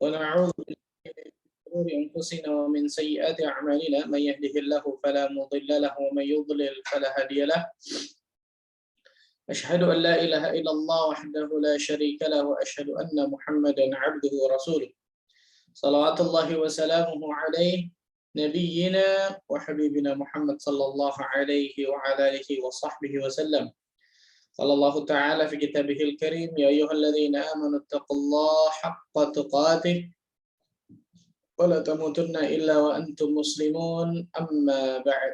ونعوذ بالله من شرور أنفسنا ومن سيئات أعمالنا من يهده الله فلا مضل له ومن يضلل فلا هادي له أشهد أن لا إله إلا الله وحده لا شريك له وأشهد أن محمدا عبده ورسوله صلوات الله وسلامه عليه نبينا وحبيبنا محمد صلى الله عليه وعلى آله وصحبه وسلم قال الله تعالى في كتابه الكريم يا أيها الذين آمنوا اتقوا الله حق تقاته ولا تموتن إلا وأنتم مسلمون أما بعد.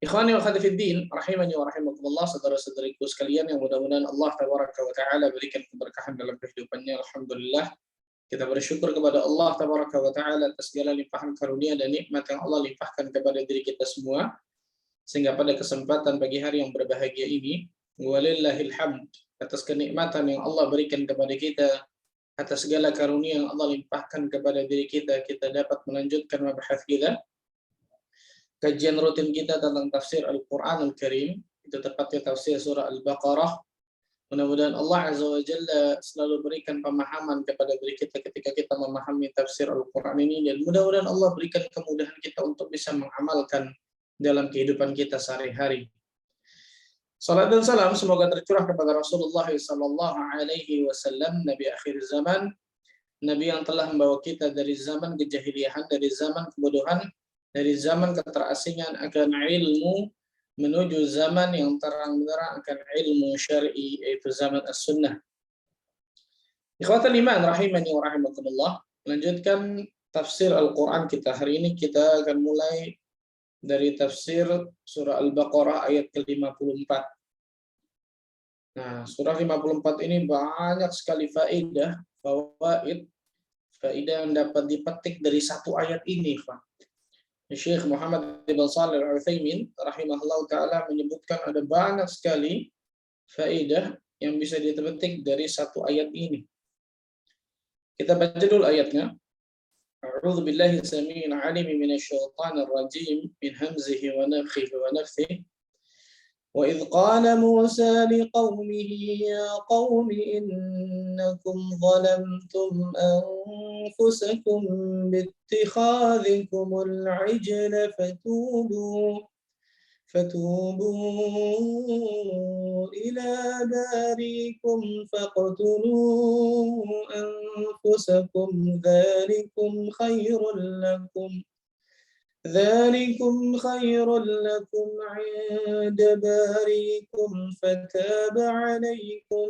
Ikhwani wa akhwati fiddin, rahimani wa rahimakumullah, saudara-saudariku sekalian yang mudah-mudahan Allah tabaraka wa taala berikan keberkahan dalam kehidupannya. Alhamdulillah, kita bersyukur kepada Allah tabaraka wa taala atas segala limpahan karunia dan nikmat yang Allah limpahkan kepada diri kita semua, sehingga pada kesempatan pagi hari yang berbahagia ini, walillahil hamd, atas kenikmatan yang Allah berikan kepada kita, atas segala karunia yang Allah limpahkan kepada diri kita, kita dapat melanjutkan mabahas kita, kajian rutin kita tentang tafsir Al-Quran Al-Karim, itu tepatnya tafsir surah Al-Baqarah. Mudah-mudahan Allah Azza wa Jalla selalu berikan pemahaman kepada diri kita ketika kita memahami tafsir Al-Quran ini, dan mudah-mudahan Allah berikan kemudahan kita untuk bisa mengamalkan dalam kehidupan kita sehari-hari. Salat dan salam semoga tercurah kepada Rasulullah sallallahu alaihi wasallam, Nabi akhir zaman, Nabi yang telah membawa kita dari zaman kejahiliahan, dari zaman kebodohan, dari zaman keterasingan akan ilmu menuju zaman yang terang-benderang akan ilmu syar'i, yaitu zaman as-sunnah. Ikhwatal iman rahimani wa rahimakumullah, melanjutkan tafsir Al-Quran kita. Hari ini kita akan mulai dari tafsir surah Al-Baqarah ayat ke-54. Nah, surah 54 ini banyak sekali faedah yang dapat dipetik dari satu ayat ini, Pak. Syekh Muhammad bin Shalih Al-Utsaimin rahimahullah taala menyebutkan ada banyak sekali faedah yang bisa dipetik dari satu ayat ini. Kita baca dulu ayatnya. A'udzu billahi samii'il 'aliim minasyaitonir rajiim min hamzihi wa nafthihi wa nafthihi. Wa idh qala Musa liqaumihi ya qaumi innakum zalamtum anfusakum biittikhadhikumul 'ijla فتوبوا إلى بارئكم فاقتلوا أنفسكم ذلكم خير لكم عند بارئكم فتاب عليكم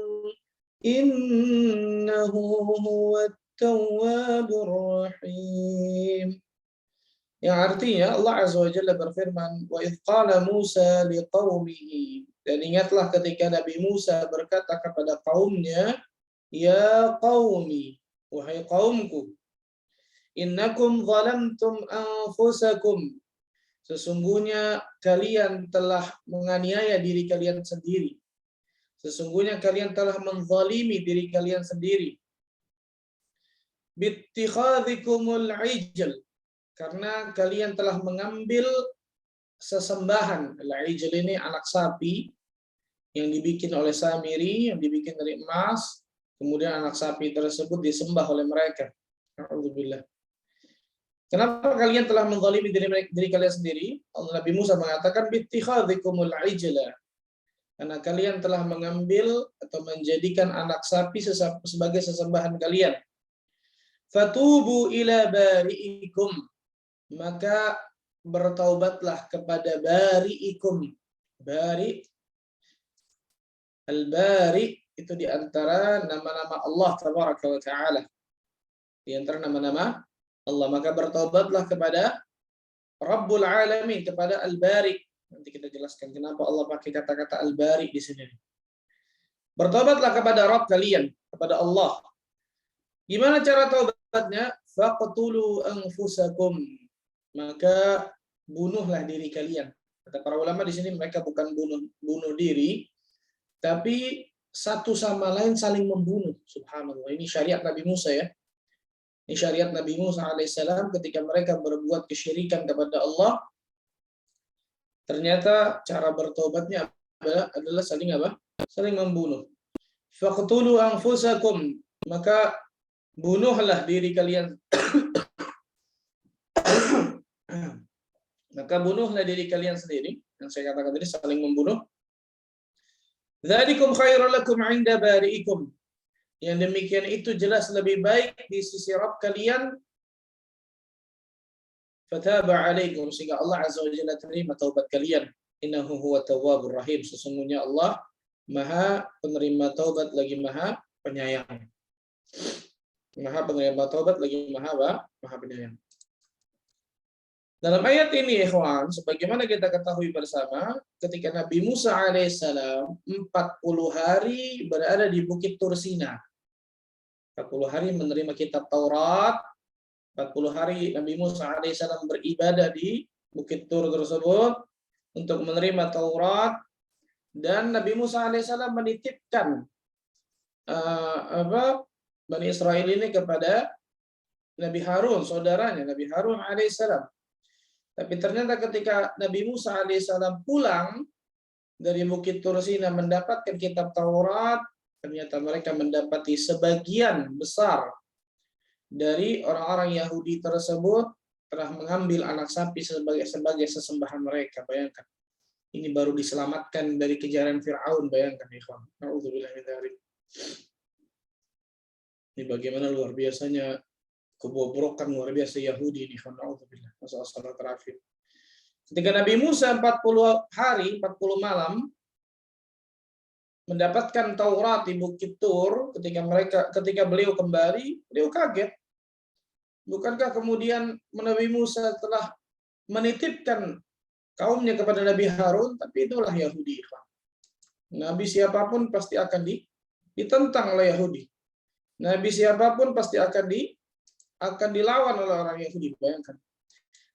إنه هو التواب الرحيم. Yang artinya Allah Azza wa Jalla berfirman, wa idh qala Musa liqaumihi, dan ingatlah ketika Nabi Musa berkata kepada kaumnya, ya qaumi, wahai kaumku, innakum zalamtum anfusakum, sesungguhnya kalian telah menganiaya diri kalian sendiri, sesungguhnya kalian telah menzalimi diri kalian sendiri, bittikhadhikumul ijl, karena kalian telah mengambil sesembahan. Al-ijl ini anak sapi yang dibikin oleh Samiri, yang dibikin dari emas, kemudian anak sapi tersebut disembah oleh mereka. Alhamdulillah. Kenapa kalian telah menzalimi diri kalian sendiri? Nabi Musa mengatakan bittikhadhikumul ijla, karena kalian telah mengambil atau menjadikan anak sapi sebagai sesembahan kalian. Fatubu ila bari'ikum, maka bertaubatlah kepada bari'ikum. Bari, al-bari itu di antara nama-nama Allah tabaraka wa taala. Di antara nama-nama Allah, maka bertaubatlah kepada Rabbul Alamin, kepada Al-Bari. Nanti kita jelaskan kenapa Allah pakai kata-kata Al-Bari di sini. Bertaubatlah kepada Rabb kalian, kepada Allah. Gimana cara taubatnya? Faqtulu anfusakum, maka bunuhlah diri kalian. Kata para ulama di sini mereka bukan bunuh diri, tapi satu sama lain saling membunuh. Subhanallah. Ini syariat Nabi Musa ya. Ini syariat Nabi Musa alaihissalam ketika mereka berbuat kesyirikan kepada Allah. Ternyata cara bertobatnya adalah saling apa? Saling membunuh. Faqtulu anfusakum, maka bunuhlah diri kalian. Maka bunuhlah diri kalian sendiri. Yang saya katakan tadi, saling membunuh. Dzalikum khairul lakum 'inda bari'ikum. Yang demikian itu jelas lebih baik di sisi Rabb kalian. Fataba 'alaikum, sehingga Allah Azza wa Jalla terima taubat kalian. Innahu huwa tawwabur rahim. Sesungguhnya Allah Maha penerima taubat lagi Maha penyayang. Maha penerima taubat lagi Maha penyayang. Dalam ayat ini, ikhwan, sebagaimana kita ketahui bersama, ketika Nabi Musa alaihissalam 40 hari berada di Bukit Tursina. 40 hari menerima kitab Taurat, 40 hari Nabi Musa alaihissalam beribadah di Bukit Tur tersebut untuk menerima Taurat, dan Nabi Musa alaihissalam menitipkan Bani Israel ini kepada Nabi Harun, saudaranya Nabi Harun alaihissalam. Tapi ternyata ketika Nabi Musa alaihissalam pulang dari Bukit Tursina mendapatkan kitab Taurat, ternyata mereka mendapati sebagian besar dari orang-orang Yahudi tersebut telah mengambil anak sapi sebagai sesembahan mereka. Bayangkan, ini baru diselamatkan dari kejaran Fir'aun. Bayangkan, ikhwan. Na'udzubillah min dzalik. Ini bagaimana luar biasanya kebobrokan luar biasa Yahudi ini. Na'udzubillah. Masalah terakhir. Ketika Nabi Musa 40 hari, 40 malam mendapatkan Taurat di Bukit Tur, ketika beliau kembali, beliau kaget. Bukankah kemudian Nabi Musa telah menitipkan kaumnya kepada Nabi Harun? Tapi itulah Yahudi. Nabi siapapun pasti akan ditentang oleh Yahudi. Nabi siapapun pasti akan dilawan oleh orang Yahudi. Bayangkan.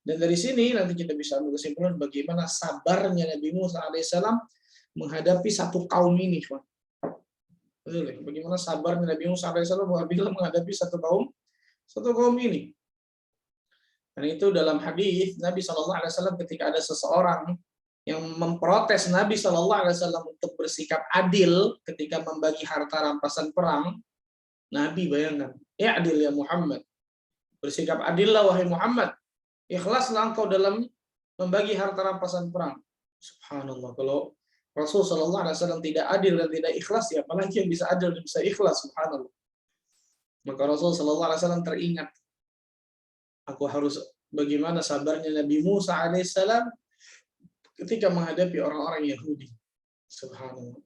Dan dari sini nanti kita bisa ambil kesimpulan bagaimana sabarnya Nabi Musa alaihissalam menghadapi satu kaum ini. Bagaimana sabarnya Nabi Musa alaihissalam menghadapi satu kaum ini. Dan itu dalam hadis Nabi SAW ketika ada seseorang yang memprotes Nabi SAW untuk bersikap adil ketika membagi harta rampasan perang. Nabi, bayangkan, ya adil ya Muhammad. Bersikap adillah wahai Muhammad. Ikhlaslah engkau dalam membagi harta rampasan perang. Subhanallah, kalau Rasul SAW tidak adil dan tidak ikhlas, ya apalagi yang bisa adil dan bisa ikhlas. Subhanallah. Maka Rasul SAW teringat, aku harus bagaimana sabarnya Nabi Musa alaihissalam ketika menghadapi orang-orang Yahudi. Subhanallah.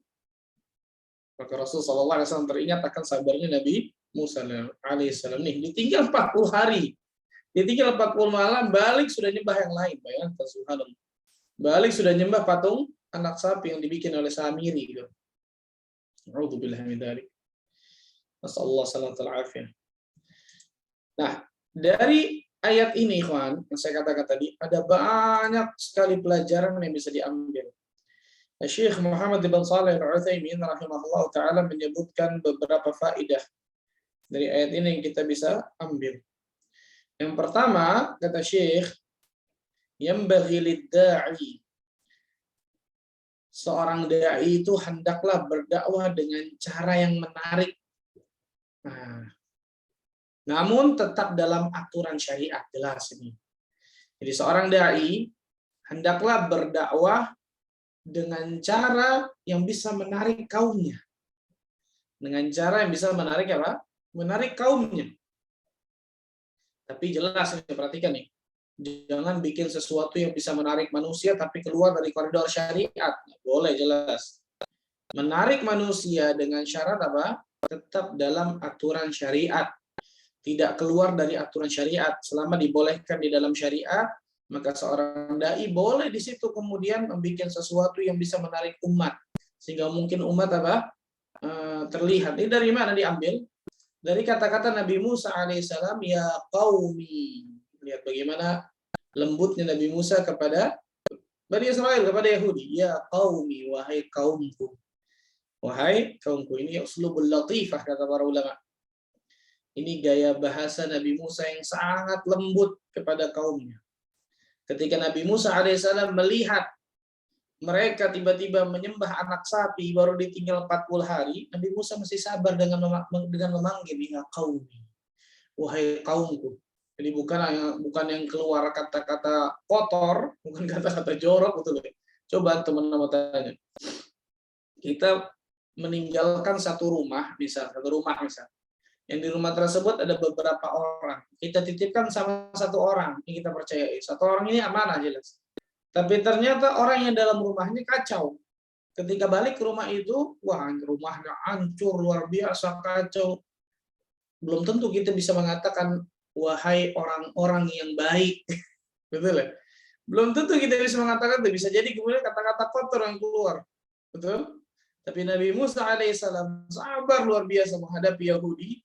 Maka Rasul SAW teringat akan sabarnya Nabi Musa alaihissalam. Nih, ditinggal 40 hari. Ditinggal 40 malam, balik sudah nyembah yang lain. Bayangkan, subhanallah. Balik sudah nyembah patung anak sapi yang dibikin oleh Samiri. Gitu. A'udzubillah min dzalik. Nasallallahu alaihi. Nah, dari ayat ini, ikhwan, yang saya katakan tadi, ada banyak sekali pelajaran yang bisa diambil. Syekh Muhammad bin Shalih Al-Utsaimin rahimahullah taala menyebutkan beberapa faedah dari ayat ini yang kita bisa ambil. Yang pertama, kata Syekh, yambaghi lid-da'i, seorang dai itu hendaklah berdakwah dengan cara yang menarik. Namun tetap dalam aturan syariat, jelas ini. Jadi seorang dai hendaklah berdakwah dengan cara yang bisa menarik kaumnya. Dengan cara yang bisa menarik apa? Menarik kaumnya. Tapi jelas ini, perhatikan nih. Jangan bikin sesuatu yang bisa menarik manusia tapi keluar dari koridor syariat. Boleh, jelas. Menarik manusia dengan syarat apa? Tetap dalam aturan syariat. Tidak keluar dari aturan syariat. Selama dibolehkan di dalam syariat, maka seorang dai boleh di situ kemudian membuat sesuatu yang bisa menarik umat. Sehingga mungkin umat apa? Terlihat. Ini dari mana diambil? Dari kata-kata Nabi Musa alaihissalam, ya qaumi. Lihat bagaimana lembutnya Nabi Musa kepada Bani Israel, kepada Yahudi. Ya qaumi, wahai kaumku. Wahai kaumku. Ini uslubul latifah, kata para ulama. Ini gaya bahasa Nabi Musa yang sangat lembut kepada kaumnya. Ketika Nabi Musa alaihissalam melihat mereka tiba-tiba menyembah anak sapi baru ditinggal 40 hari, Nabi Musa masih sabar dengan memanggil ya qaumi. wahai kaumku. Jadi bukan yang keluar kata-kata kotor, bukan kata-kata jorok, betul ya. Coba teman-teman tanya. Kita meninggalkan satu rumah misal. Yang di rumah tersebut ada beberapa orang. Kita titipkan sama satu orang yang kita percayai. Satu orang ini amanah jelas. Tapi ternyata orang yang dalam rumahnya kacau. Ketika balik ke rumah itu, wah rumahnya hancur luar biasa, kacau. Belum tentu kita bisa mengatakan wahai orang-orang yang baik. Betul ya? Belum tentu kita bisa mengatakan itu. Bisa jadi kemudian kata-kata kotor yang keluar. Betul? Tapi Nabi Musa alaihissalam sabar luar biasa menghadapi Yahudi.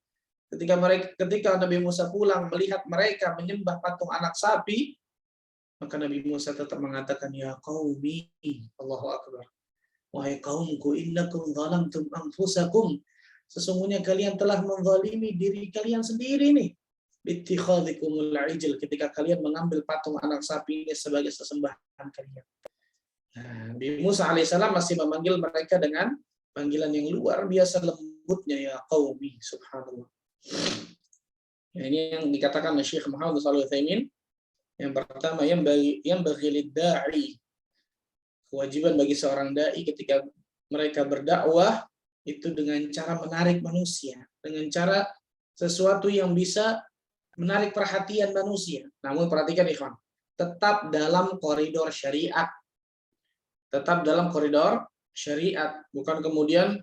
Ketika Nabi Musa pulang melihat mereka menyembah patung anak sapi, maka Nabi Musa tetap mengatakan, ya qaumi, Allahu Akbar. Wahai kaumku, innakum zalamtum anfusakum. Sesungguhnya kalian telah menzalimi diri kalian sendiri nih. Bittikhadhikumul ijl, ketika kalian mengambil patung anak sapi ini sebagai sesembahan kalian. Nabi Musa alaihissalam masih memanggil mereka dengan panggilan yang luar biasa lembutnya, ya qaumi, subhanallah. Ini yang dikatakan oleh Syekh Muhammad Shalih Utsaimin. Yang pertama, yang bagi lidda'i, kewajiban bagi seorang dai ketika mereka berdakwah itu dengan cara menarik manusia, dengan cara sesuatu yang bisa menarik perhatian manusia. Namun perhatikan ikhwan, tetap dalam koridor syariat. Tetap dalam koridor syariat, bukan kemudian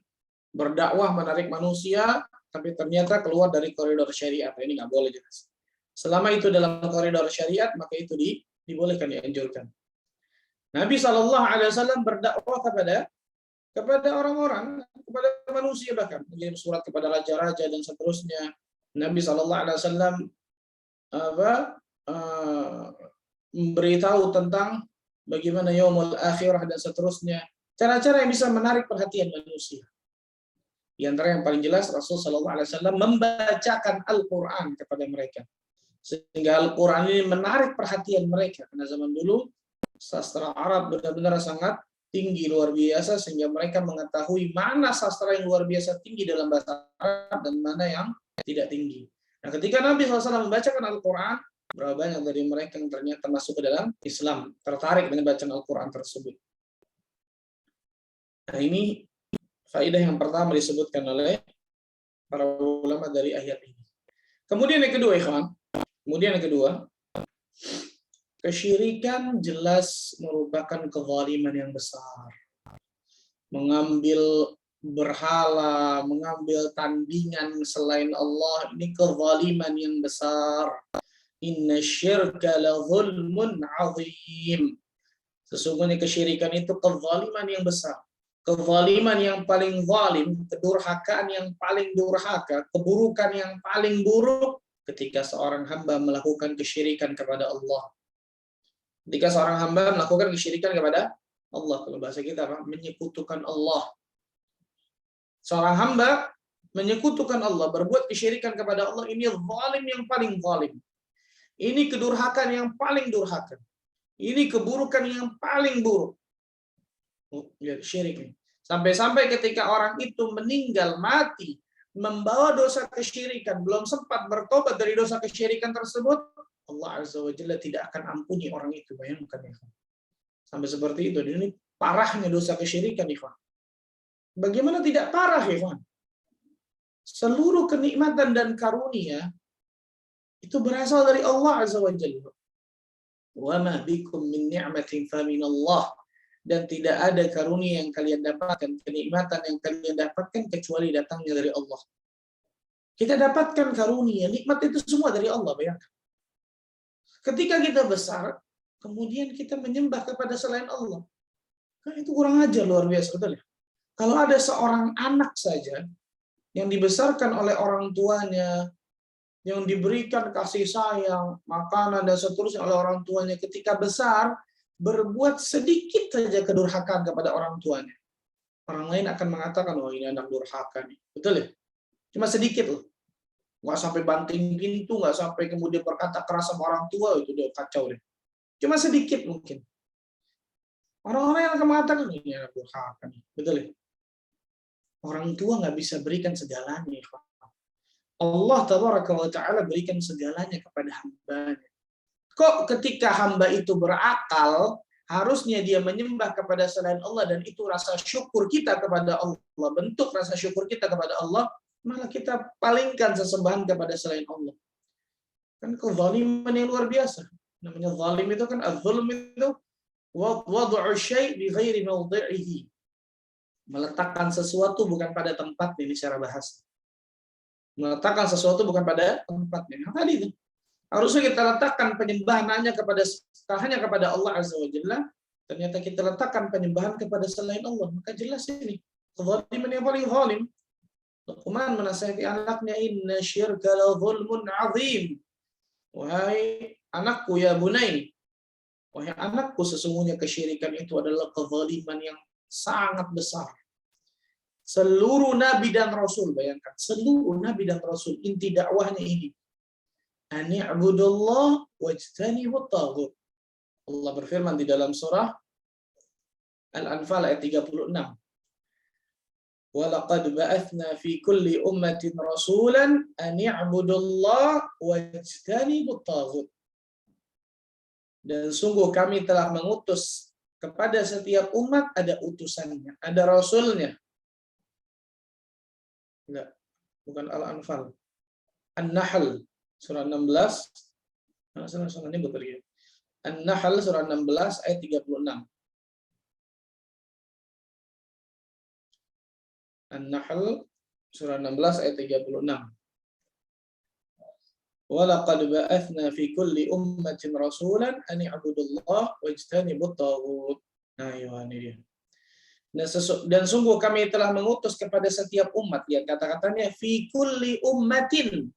berdakwah menarik manusia tapi ternyata keluar dari koridor syariat. Ini nggak boleh jelas. Selama itu dalam koridor syariat, maka itu dibolehkan, dianjurkan. Nabi SAW berdakwah kepada orang-orang, kepada manusia, bahkan mengirim surat kepada raja-raja dan seterusnya. Nabi SAW memberitahu tentang bagaimana yaumul akhirah dan seterusnya. Cara-cara yang bisa menarik perhatian manusia. Di antara yang paling jelas, Rasulullah SAW membacakan Al-Quran kepada mereka. Sehingga Al-Quran ini menarik perhatian mereka. Karena zaman dulu, sastra Arab benar-benar sangat tinggi, luar biasa, sehingga mereka mengetahui mana sastra yang luar biasa tinggi dalam bahasa Arab dan mana yang tidak tinggi. Nah, ketika Nabi SAW membacakan Al-Quran, berapa banyak dari mereka yang ternyata masuk ke dalam Islam, tertarik dengan bacaan Al-Quran tersebut. Nah, ini faedah yang pertama disebutkan oleh para ulama dari ayat ini. Kemudian yang kedua, ikhwan. Kesyirikan jelas merupakan kezaliman yang besar. Mengambil berhala, mengambil tandingan selain Allah, ini kezaliman yang besar. Inna syirka la zulmun azim. Sesungguhnya kesyirikan itu kezaliman yang besar. Kezaliman yang paling zalim, kedurhakaan yang paling durhaka, keburukan yang paling buruk ketika seorang hamba melakukan kesyirikan kepada Allah. Ketika seorang hamba melakukan kesyirikan kepada Allah, kalau bahasa kita apa? Menyekutukan Allah. Seorang hamba menyekutukan Allah, berbuat kesyirikan kepada Allah, ini zalim yang paling zalim. Ini kedurhakaan yang paling durhaka. Ini keburukan yang paling buruk. Lihat syirik ini. Sampai-sampai ketika orang itu meninggal mati membawa dosa kesyirikan, belum sempat bertobat dari dosa kesyirikan tersebut, Allah Azza wa Jalla tidak akan ampuni orang itu. Bayangkan ya. Sampai seperti itu. Ini parahnya dosa kesyirikan, ikhwan. Bagaimana tidak parah, ikhwan? Seluruh kenikmatan dan karunia itu berasal dari Allah Azza wa Jalla. Wa ma bikum min ni'matin fa min Allah. Dan tidak ada karunia yang kalian dapatkan, kenikmatan yang kalian dapatkan kecuali datangnya dari Allah. Kita dapatkan karunia, nikmat itu semua dari Allah, bayangkan. Ketika kita besar, kemudian kita menyembah kepada selain Allah. Kan itu kurang ajar, luar biasa, betul ya? Kalau ada seorang anak saja yang dibesarkan oleh orang tuanya, yang diberikan kasih sayang, makanan dan seterusnya oleh orang tuanya, ketika besar berbuat sedikit saja kedurhakaan kepada orang tuanya, orang lain akan mengatakan, oh ini anak durhaka nih, betul ya? Cuma sedikit loh, nggak sampai banting pintu, nggak sampai kemudian berkata keras sama orang tua, itu udah kacau deh. Cuma sedikit mungkin. Orang-orang yang akan mengatakan ini anak durhaka nih, betul ya? Orang tua nggak bisa berikan segalanya. Allah tabaraka wa ta'ala berikan segalanya kepada hambanya. Kok ketika hamba itu berakal, harusnya dia menyembah kepada selain Allah, dan itu rasa syukur kita kepada Allah, bentuk rasa syukur kita kepada Allah, malah kita palingkan sesembahan kepada selain Allah. Kan kezaliman yang luar biasa. Namanya zalim itu kan, az-zulm itu wad'u syai' bi ghairi mawdi'ihi. Meletakkan sesuatu bukan pada tempatnya, ini secara bahasa. Meletakkan sesuatu bukan pada tempatnya. Nah, tadi itu. Harusnya kita letakkan penyembahan hanya kepada Allah Azza wa Jalla. Ternyata kita letakkan penyembahan kepada selain Allah. Maka jelas ini kezaliman yang paling zalim. Luqman menasihati anaknya, inna syirka la zulmun azim. Wahai anakku ya bunai, wahai anakku, sesungguhnya kesyirikan itu adalah kezaliman yang sangat besar. Seluruh nabi dan rasul, bayangkan, seluruh nabi dan rasul inti dakwahnya ini, ani'budullah wajtanibut taghut. Allah berfirman di dalam surah Al-Anfal ayat 36. Wa laqad ba'atsna fi kulli ummatin rasulan ani'budullah wajtanibut taghut. Dan sungguh kami telah mengutus kepada setiap umat, ada utusannya, ada rasulnya. Enggak, bukan Al-Anfal. An-Nahl surah 16. Surahnya betul ya. An-Nahl surah 16 ayat 36. An-Nahl surah 16 ayat 36. Wa laqad ba'atsna fi kulli ummatin rasulan an i'budullah wajtanibut taghut. Nah, ini dia. Dan sungguh kami telah mengutus kepada setiap umat, ya kata-katanya fi kulli ummatin,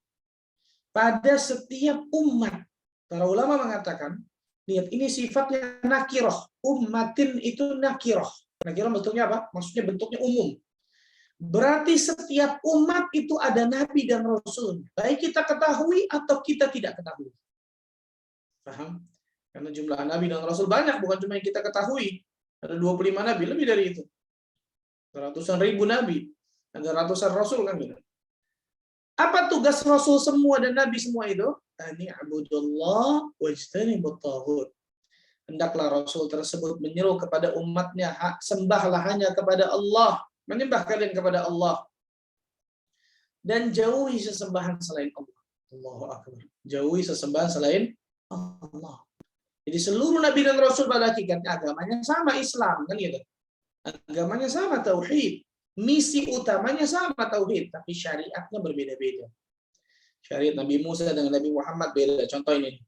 pada setiap umat. Para ulama mengatakan, lihat ini sifatnya nakirah. Ummatin itu nakirah. Nakirah bentuknya apa? Maksudnya bentuknya umum. Berarti setiap umat itu ada nabi dan rasul. Baik kita ketahui atau kita tidak ketahui. Paham? Karena jumlah nabi dan rasul banyak, bukan cuma yang kita ketahui. Ada 25 nabi, lebih dari itu. Ratusan ribu nabi. Ada ratusan rasul kan gitu. Apa tugas rasul semua dan nabi semua itu? Ani'budullah wajtanibut taghut. Hendaklah rasul tersebut menyeru kepada umatnya, sembahlah hanya kepada Allah, menyembah kalian kepada Allah, dan jauhi sesembahan selain Allah. Allahu akbar. Jauhi sesembahan selain Allah. Jadi seluruh nabi dan rasul pada hakikatnya agamanya sama, Islam kan gitu. Agamanya sama, tauhid. Misi utamanya sama, tauhid, tapi syariatnya berbeda-beda. Syariat Nabi Musa dengan Nabi Muhammad beda. Contoh ini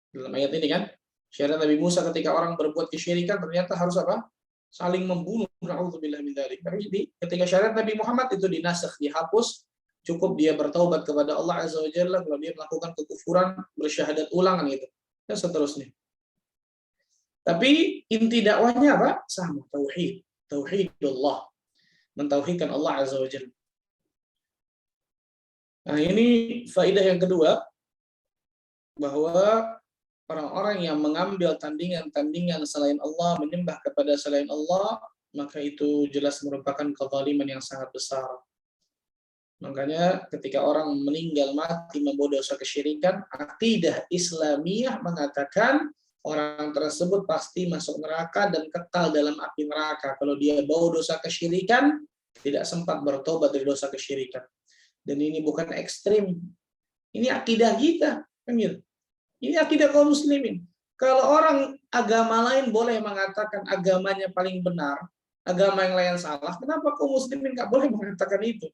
dalam ayat ini kan, syariat Nabi Musa ketika orang berbuat kesyirikan ternyata harus apa? Saling membunuh. Na'udzubillah min dzalik. Tapi ketika syariat Nabi Muhammad itu dinasakh, dihapus, cukup dia bertaubat kepada Allah Azza wa Jalla. Kalau dia melakukan kekufuran, bersyahadat ulang gitu, dan seterusnya. Tapi inti dakwahnya apa? Sama, tauhid. Tauhidullah. Mentauhidkan Allah Azza wa Jalla. Nah, ini faedah yang kedua, bahwa orang-orang yang mengambil tandingan-tandingan selain Allah, menyembah kepada selain Allah, maka itu jelas merupakan kezaliman yang sangat besar. Makanya ketika orang meninggal mati membawa dosa kesyirikan, akidah Islamiyah mengatakan orang tersebut pasti masuk neraka dan kekal dalam api neraka kalau dia bawa dosa kesyirikan, tidak sempat bertobat dari dosa kesyirikan. Dan ini bukan ekstrim. Ini akidah kita, kan gitu. Ini akidah kaum muslimin. Kalau orang agama lain boleh mengatakan agamanya paling benar, agama yang lain salah, kenapa kaum muslimin nggak boleh mengatakan itu?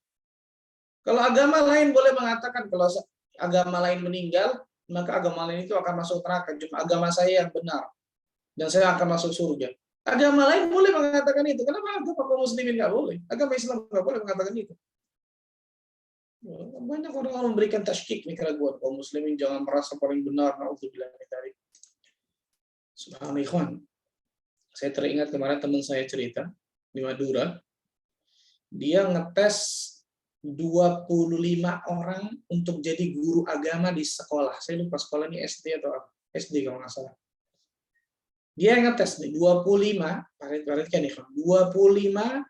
Kalau agama lain boleh mengatakan kalau agama lain meninggal, maka agama lain itu akan masuk neraka. Cuma agama saya yang benar dan saya akan masuk surga. Agama lain boleh mengatakan itu. Kenapa agama kaum muslimin nggak boleh? Agama Islam nggak boleh mengatakan itu. Banyak orang memberikan tasykik nih keraguan kaum muslimin, jangan merasa paling benar. Na'udzubillah min dzalik. Subhanallah ikhwan. Saya teringat kemarin teman saya cerita di Madura. Dia ngetes 25 orang untuk jadi guru agama di sekolah. Saya lupa sekolahnya SD atau apa. SD kalau nggak salah. Dia ngetes nih 25, perhatikan nih, 25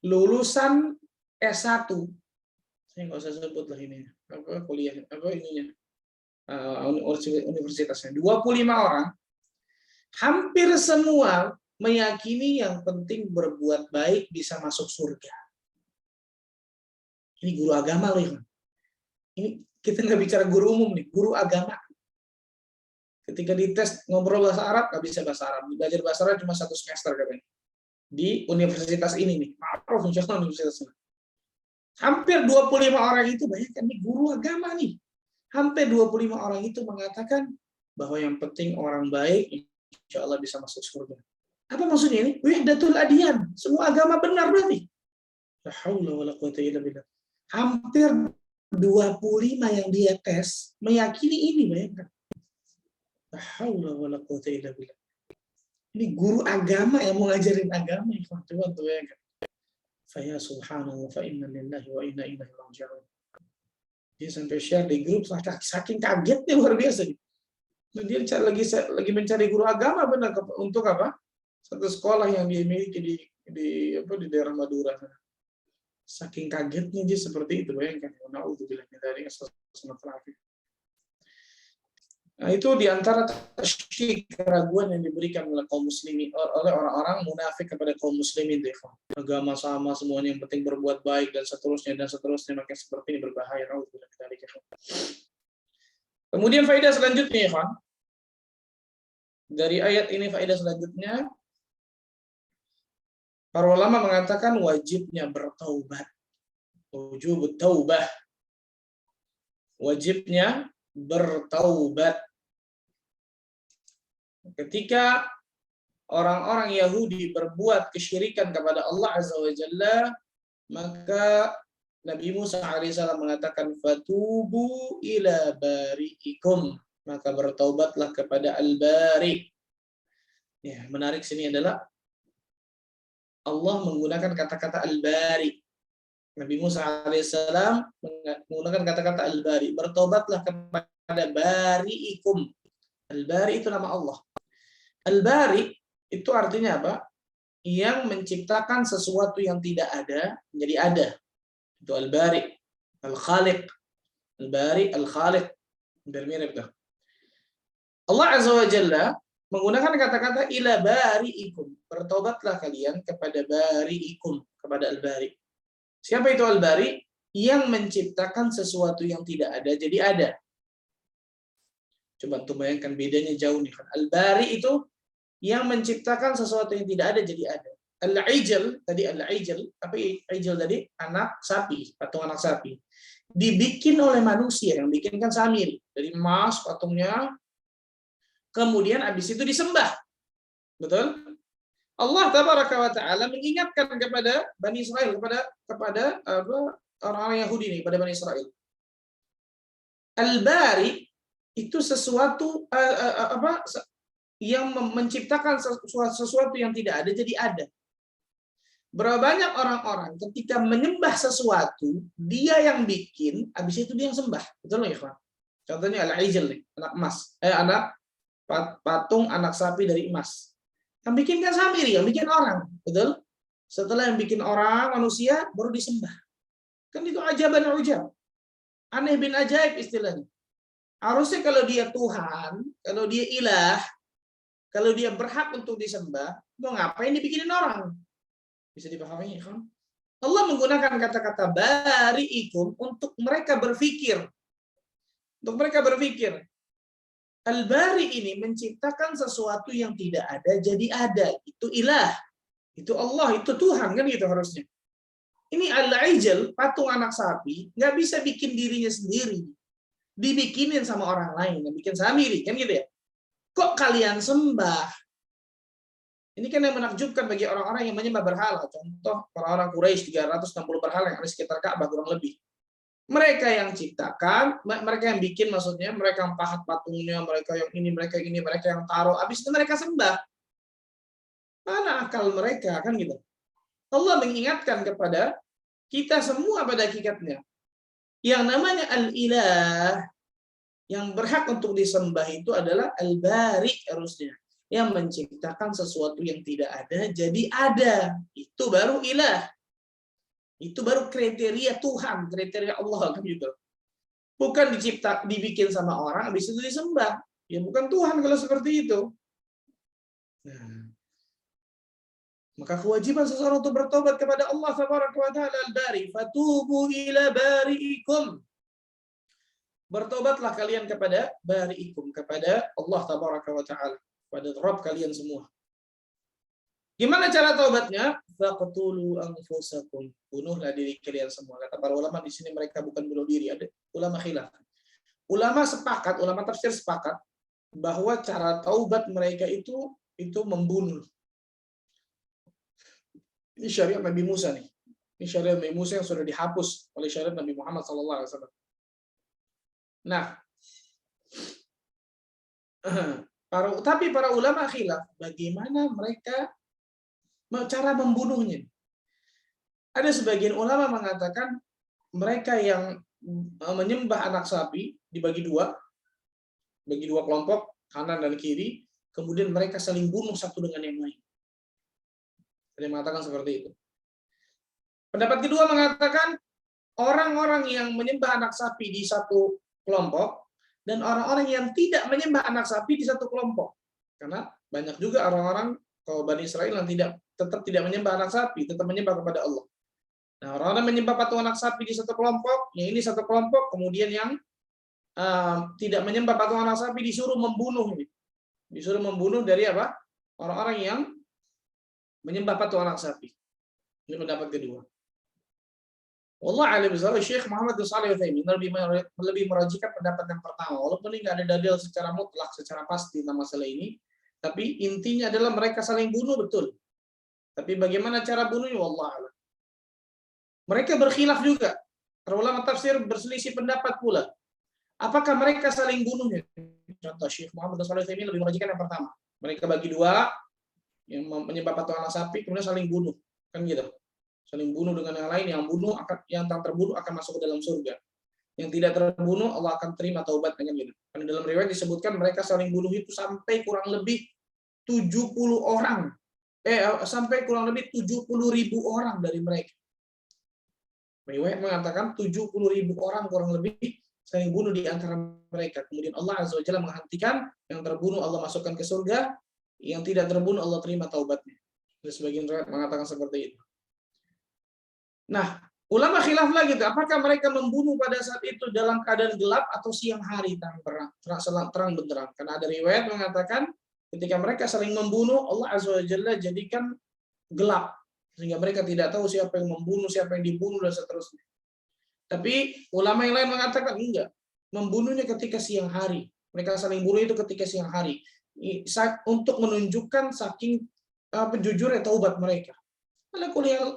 lulusan S1. Saya nggak usah sebut lah ini. kuliah universitasnya 25 orang, hampir semua meyakini yang penting berbuat baik bisa masuk surga. Ini guru agama loh ya. Ini kita nggak bicara guru umum nih, guru agama. Ketika dites ngobrol bahasa Arab nggak bisa bahasa Arab, belajar bahasa Arab cuma 1 semester katanya. Di universitas ini nih, maaf insyaallah universitas ini. Hampir 25 orang itu, bayangkan nih guru agama nih. Hampir 25 orang itu mengatakan bahwa yang penting orang baik insya Allah bisa masuk surga. Apa maksudnya ini? Wahdatul adyan, semua agama benar berarti. La haula wala quwata illa billah. Hampir 25 yang dia tes meyakini ini, bayangkan. La haula wala quwata illa billah. Ini guru agama yang mau ngajarin agama, coba tuh ya kan. Fa ya subhanallah fa inna lillahi wa inna ilaihi raji'un. Dia sampai share di grup, saking kagetnya luar biasa. Dia lagi mencari guru agama benar untuk apa? Satu sekolah yang dia miliki di daerah Madura. Saking kagetnya dia seperti itu, bayangkan. Naudzubillah min dzalik. Nah, itu diantara tasyik, keraguan yang diberikan oleh kaum muslimin, oleh orang-orang munafik kepada kaum muslimin. Agama sama semuanya, yang penting berbuat baik dan seterusnya, maka seperti ini berbahaya. Kemudian faedah selanjutnya, ikhwan, dari ayat ini, faedah selanjutnya, para ulama mengatakan wajibnya bertaubat, wujub taubah, wajibnya bertaubat. Ketika orang-orang Yahudi berbuat kesyirikan kepada Allah Azza wa Jalla, maka Nabi Musa alaihissalam mengatakan fatubu ila bari'ikum, maka bertaubatlah kepada Al-Bari. Ya, menarik sini adalah Allah menggunakan kata-kata Al-Bari. Nabi Musa alaihissalam menggunakan kata-kata Al-Bari, bertobatlah kepada Bari'ikum. Al-Bari itu nama Allah. Al-Bari itu artinya apa? Yang menciptakan sesuatu yang tidak ada menjadi ada. Itu Al-Bari. Al-Khaliq. Al-Bari, Al-Khaliq. Mirip dah. Allah Azza wa Jalla menggunakan kata-kata ila bari'ikum. Bertobatlah kalian kepada Bari'ikum, kepada Al-Bari. Siapa itu Al-Bari? Yang menciptakan sesuatu yang tidak ada jadi ada. Coba tuh bayangkan bedanya jauh nih kan. Al-Bari itu yang menciptakan sesuatu yang tidak ada jadi ada. Al-Ijl tadi, Al-Ijl, tapi Ijl tadi anak sapi, patung anak sapi. Dibikin oleh manusia, yang bikin kan Samiri. Dari emas patungnya, kemudian habis itu disembah. Betul? Allah tabaraka wa taala mengingatkan kepada Bani Israel, kepada orang-orang Yahudi ini, kepada Bani Israel. Al-Bari itu sesuatu yang menciptakan sesuatu yang tidak ada jadi ada. Berapa banyak orang-orang ketika menyembah sesuatu, dia yang bikin, habis itu dia yang sembah. Betul nggak, ikhwan? Contohnya Al-Ijl nih, anak emas, anak patung anak sapi dari emas. Yang bikin kan Samiri, yang bikin orang, betul? Setelah yang bikin orang, manusia, baru disembah. Kan itu ajaban ujab. Aneh bin ajaib istilahnya. Harusnya kalau dia Tuhan, kalau dia ilah, kalau dia berhak untuk disembah, mau ngapain dibikinin orang? Bisa dipahami, kan? Allah menggunakan kata-kata bari'ikum untuk mereka berpikir. Untuk mereka berpikir. Al-Bari ini menciptakan sesuatu yang tidak ada jadi ada. Itu ilah. Itu Allah, itu Tuhan, kan gitu harusnya. Ini Al-Ijl, patung anak sapi, nggak bisa bikin dirinya sendiri. Dibikinin sama orang lain, yang bikin Samiri, kan gitu ya. Kok kalian sembah? Ini kan yang menakjubkan bagi orang-orang yang menyembah berhala. Contoh, orang-orang Quraisy 360 berhala yang ada sekitar Ka'bah kurang lebih. Mereka yang ciptakan, mereka yang bikin, maksudnya mereka yang pahat patungnya, mereka yang ini, mereka yang taruh, habis itu mereka sembah. Mana akal mereka, kan gitu. Allah mengingatkan kepada kita semua pada hakikatnya. Yang namanya Al-Ilah, yang berhak untuk disembah itu adalah Al-Bari harusnya. Yang menciptakan sesuatu yang tidak ada jadi ada. Itu baru ilah. Itu baru kriteria Tuhan, kriteria Allah, kan gitu. Bukan dibikin sama orang, habis itu disembah. Ya bukan Tuhan kalau seperti itu. Nah, maka kewajiban seseorang untuk bertobat kepada Allah Tabaraka wa Ta'ala al-Bari. Fatubu ila bari'ikum. Bertobatlah kalian kepada bari'ikum, kepada Allah Tabaraka wa Ta'ala, pada Rabb kalian semua. Gimana cara taubatnya? Faqtulu anfusakum. Bunuhlah diri kalian semua. Kata para ulama di sini mereka bukan bunuh diri, ada ulama khilaf. Ulama tafsir sepakat bahwa cara taubat mereka itu membunuh. Ini syariat Nabi Musa nih. Ini syariat Nabi Musa yang sudah dihapus oleh syariat Nabi Muhammad SAW. Nah, tapi para ulama khilaf bagaimana mereka cara membunuhnya. Ada sebagian ulama mengatakan mereka yang menyembah anak sapi dibagi dua kelompok, kanan dan kiri, kemudian mereka saling bunuh satu dengan yang lain. Ada yang mengatakan seperti itu. Pendapat kedua mengatakan orang-orang yang menyembah anak sapi di satu kelompok dan orang-orang yang tidak menyembah anak sapi di satu kelompok. Karena banyak juga orang-orang kaum Bani Israel yang tetap tidak menyembah anak sapi, tetap menyembah kepada Allah. Nah, orang-orang menyembah patung anak sapi di satu kelompok, yang ini satu kelompok, kemudian yang tidak menyembah patung anak sapi disuruh membunuh ini. Disuruh membunuh dari apa? Orang-orang yang menyembah patung anak sapi. Ini pendapat kedua. Wallah alim bizawaj, Syekh Muhammad bin Shalih Al-Utsaimin lebih merajikan pendapat yang pertama. Walaupun ini nggak ada dalil secara mutlak, secara pasti tentang masalah ini, tapi intinya adalah mereka saling bunuh betul. Tapi bagaimana cara bunuhnya? Wallah alam. Mereka berkhilaf juga. Para ulama tafsir berselisih pendapat pula. Apakah mereka saling bunuhnya? Contoh Syekh Muhammad bin Shalih Al-Utsaimin lebih merajikan yang pertama. Mereka bagi dua, yang menyembah patung anak sapi, kemudian saling bunuh. Kan gitu. Saling bunuh dengan yang lain, yang terbunuh akan masuk ke dalam surga. Yang tidak terbunuh Allah akan terima taubatnya gitu. Karena dalam riwayat disebutkan mereka saling bunuh itu sampai kurang lebih 70 orang. Sampai kurang lebih 70.000 orang dari mereka. Riwayat mengatakan 70.000 orang kurang lebih saling bunuh di antara mereka. Kemudian Allah Azza wa Jalla menghentikan, yang terbunuh Allah masukkan ke surga, yang tidak terbunuh Allah terima taubatnya. Dan sebagian riwayat mengatakan seperti itu. Nah, ulama khilaf lagi, apakah mereka membunuh pada saat itu dalam keadaan gelap atau siang hari terang benderang? Karena ada riwayat mengatakan ketika mereka saling membunuh, Allah Azza wa Jalla jadikan gelap sehingga mereka tidak tahu siapa yang membunuh, siapa yang dibunuh dan seterusnya. Tapi ulama yang lain mengatakan enggak, membunuhnya ketika siang hari. Mereka saling bunuh itu ketika siang hari untuk menunjukkan saking jujurnya taubat mereka. Ala kuliah.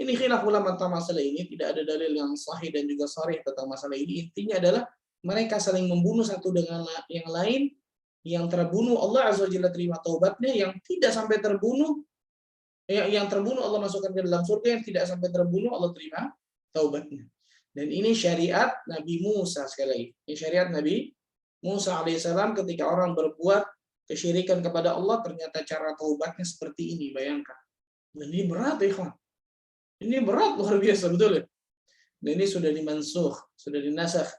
Ini khilaf ulama tentang masalah ini, tidak ada dalil yang sahih dan juga sharih tentang masalah ini. Intinya adalah mereka saling membunuh satu dengan yang lain, yang terbunuh Allah Azza wa Jalla terima taubatnya, yang tidak sampai terbunuh, yang terbunuh Allah masukkan ke dalam surga, yang tidak sampai terbunuh Allah terima taubatnya. Dan ini syariat Nabi Musa sekali lagi. Ini syariat Nabi Musa alaihissalam ketika orang berbuat kesyirikan kepada Allah, ternyata cara taubatnya seperti ini, bayangkan. Dan ini berat, ikhwan. Ini berat luar biasa, betul ya? Dan ini sudah dimansuh, sudah dinasakh,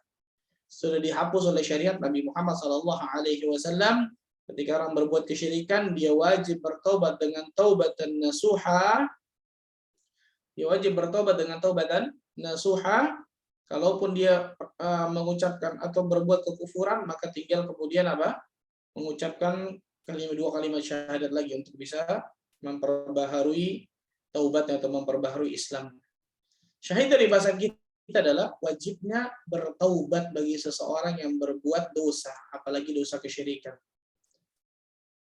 sudah dihapus oleh syariat Nabi Muhammad SAW. Ketika orang berbuat kesyirikan, dia wajib bertobat dengan taubatan nasuha. Dia wajib bertobat dengan taubatan nasuha. Kalaupun dia mengucapkan atau berbuat kekufuran, maka tinggal kemudian apa? Mengucapkan dua kalimat syahadat lagi untuk bisa memperbaharui taubatnya atau memperbaharui Islam. Syahid dari bahasa kita adalah wajibnya bertaubat bagi seseorang yang berbuat dosa, apalagi dosa kesyirikan.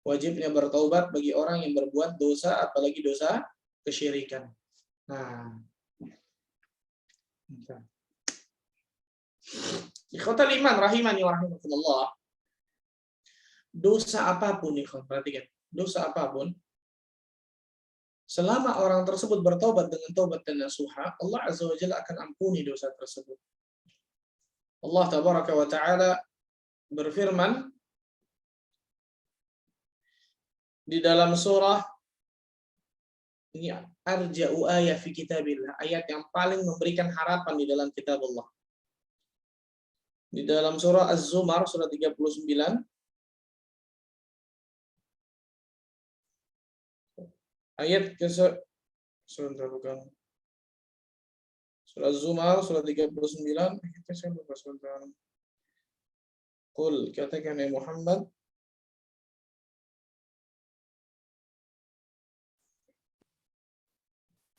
Wajibnya bertaubat bagi orang yang berbuat dosa, apalagi dosa kesyirikan. Nah, ikhwatal iman rahimani wa rahimakumullah. Dosa apapun, ikhwan, perhatikan. Dosa apapun, selama orang tersebut bertaubat dengan taubat dan nasuha, Allah Azza wa Jalla akan ampuni dosa tersebut. Allah Tabaraka wa Ta'ala berfirman di dalam surah ini, arja'u ayat fi kitabillah, ayat yang paling memberikan harapan di dalam kitab Allah. Di dalam surah Az-Zumar, surah 39, ayat ke sebentar, bukan. Surah Az-Zumar, surah 39, kita saya lupa sebentar. Qul, katakan ya Muhammad.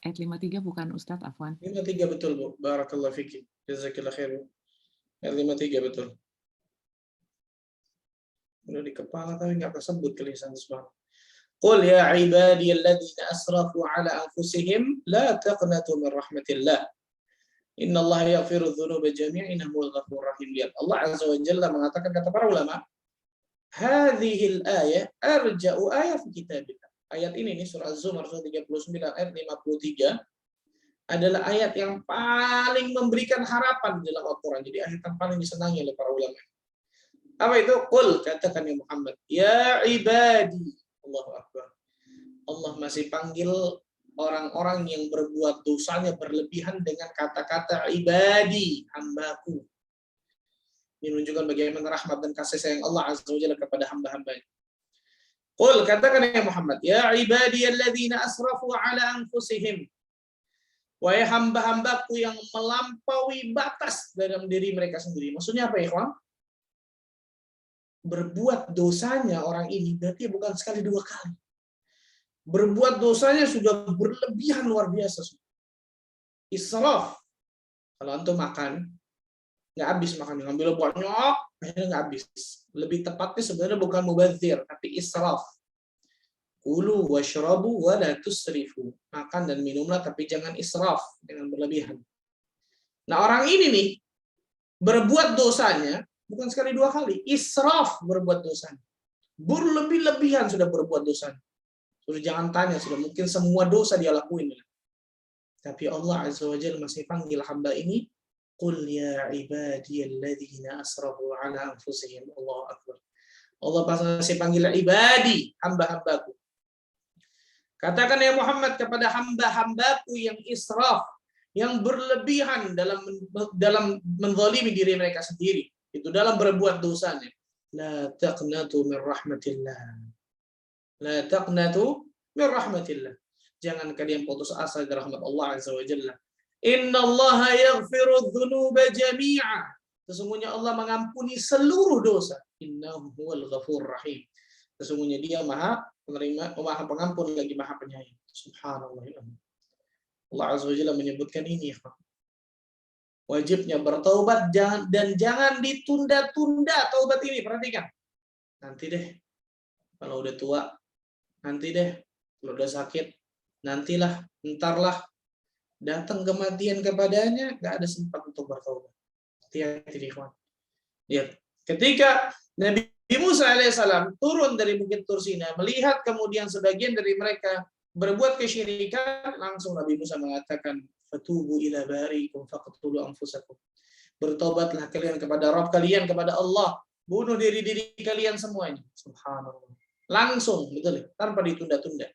Ayat 53 bukan Ustadz, afwan. 53 betul, Bu. Barakallahu fiki. Jazakillah khair, Bu. Ayat 53 betul. Udah di kepala tapi nggak tersebut ke lisan subhanahu. Qul ya ibadiyalladzina asrafu ala anfusihim la taqnatu min rahmatillah. Innallaha yaghfiru dzunuba jami'an innahu al-ghafurur rahim. Lihat, Allah Azza wa Jalla mengatakan, kata para ulama, hadhil ayah arja'u ayat fi kitabillah. Ayat ini nih, surah Az-Zumar surah 39 ayat 53 adalah ayat yang paling memberikan harapan dalam Al-Qur'an. Jadi ayat yang paling disenangi oleh para ulama. Apa itu? Qul, katakan ya Muhammad, ya ibadi. Allahu Akbar. Allah masih panggil orang-orang yang berbuat dosanya berlebihan dengan kata-kata ibadi, hambaku. Ini menunjukkan bagaimana rahmat dan kasih sayang Allah Azza wa Jalla kepada hamba-hambanya. Qul, katakan ya Muhammad, ya ibadiyalladzina asrafu ala anfusihim. Wahai hamba-hambaku yang melampaui batas dalam diri mereka sendiri. Maksudnya apa, ikhwan? Berbuat dosanya orang ini berarti bukan sekali dua kali. Berbuat dosanya sudah berlebihan luar biasa. Israf. Kalau antum makan, nggak habis makan, ngambil banyak, akhirnya nggak habis. Lebih tepatnya sebenarnya bukan mubadzir, tapi israf. Kulu washrabu wa la tusrifu. Makan dan minumlah, tapi jangan israf, dengan berlebihan. Nah, orang ini nih berbuat dosanya bukan sekali dua kali, israf berbuat dosanya. Berlebih-lebihan sudah berbuat dosanya. Sudah jangan tanya, sudah mungkin semua dosa dia lakuin. Tapi Allah Azza wa Jalla masih panggil hamba ini, qul ya ibadiyalladzina asrafu ala anfusihim. Allahu Akbar. Allah masih panggil ibadi, hamba-hambaku. Katakan ya Muhammad kepada hamba-hambaku yang israf, yang berlebihan dalam menzalimi diri mereka sendiri. Itu dalam berbuat dosanya. La taqnatu min rahmatillah. La taqnatu min rahmatillah. Jangan kalian putus asa dari rahmat Allah Azza wa Jalla. Innallaha yaghfiru dzunuba jami'a. Sesungguhnya Allah mengampuni seluruh dosa. Innahu huwal ghafurur rahim. Sesungguhnya Dia Maha penerima, Maha pengampun lagi Maha penyayang. Subhanallah. Allah Azza wa Jalla menyebutkan ini. Wajibnya bertaubat dan jangan ditunda-tunda taubat ini. Perhatikan. Nanti deh. Kalau udah tua, nanti deh. Kalau udah sakit, nantilah, entarlah. Datang kematian kepadanya, nggak ada sempat untuk bertaubat. Hati-hati, ikhwan. Lihat, ketika Nabi Musa alaihissalam turun dari Bukit Tursina, melihat kemudian sebagian dari mereka berbuat kesyirikan, langsung Nabi Musa mengatakan, fatubu ila bariikum faqtulu anfusakum. Bertobatlah kalian kepada Rabb kalian, kepada Allah. Bunuh diri kalian semuanya. Subhanallah. Langsung, betul, tanpa ditunda-tunda.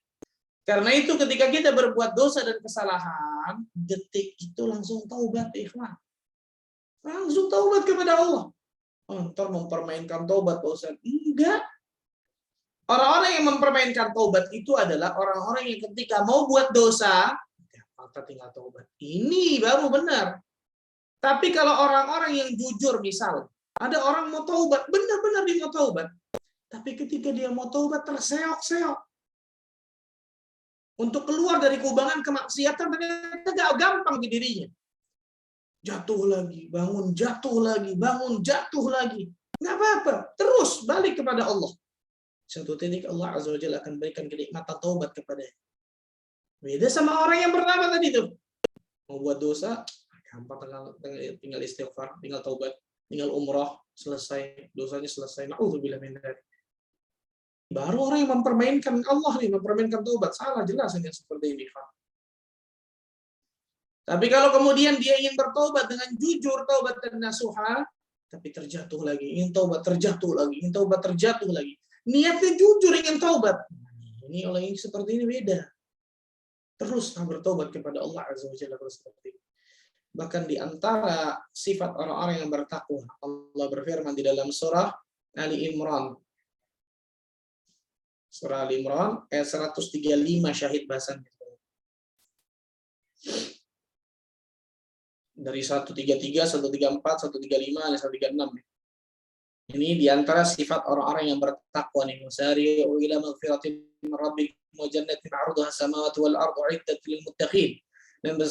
Karena itu ketika kita berbuat dosa dan kesalahan, detik itu langsung taubat, ikhwan. Langsung taubat kepada Allah. Ntar mempermainkan taubat, Ustaz. Enggak. Orang-orang yang mempermainkan taubat itu adalah orang-orang yang ketika mau buat dosa, kita tinggal taubat. Ini baru benar. Tapi kalau orang-orang yang jujur, misal, ada orang mau taubat, benar-benar dia mau taubat. Tapi ketika dia mau taubat, terseok-seok. Untuk keluar dari kubangan kemaksiatan ternyata gak gampang di dirinya. Jatuh lagi, bangun, jatuh lagi, bangun, jatuh lagi. Nggak apa-apa, terus balik kepada Allah. Suatu titik Allah Azza wa Jalla akan berikan kenikmatan taubat kepadanya. Beda sama orang yang pertama tadi tuh. Mau buat dosa, gampang, tinggal istighfar, tinggal taubat, tinggal umrah, selesai, dosanya selesai. Na'udzubillah min dzalik. Baru orang yang mempermainkan Allah nih, mempermainkan taubat. Salah jelas ini seperti ini. Tapi kalau kemudian dia ingin bertobat dengan jujur, taubat dan nasuha, tapi terjatuh lagi, ingin taubat, terjatuh lagi, ingin taubat, terjatuh lagi. Niatnya jujur ingin taubat. Ini orang yang seperti ini beda. Terus bertobat kepada Allah Azza wa Jalla seperti ini. Bahkan di antara sifat orang-orang yang bertakwa, Allah berfirman di dalam surah Ali Imran. Surah Ali Imran ayat 135 syahid bahasanya. Dari 133, 134, 135, 136. Ini di antara sifat orang-orang yang bertakwa nih. Wasari'u ila maghfiratin min rabbikum wa jannatin 'arduha as-samawati wal ardu 'iddat lil muttaqin. Dan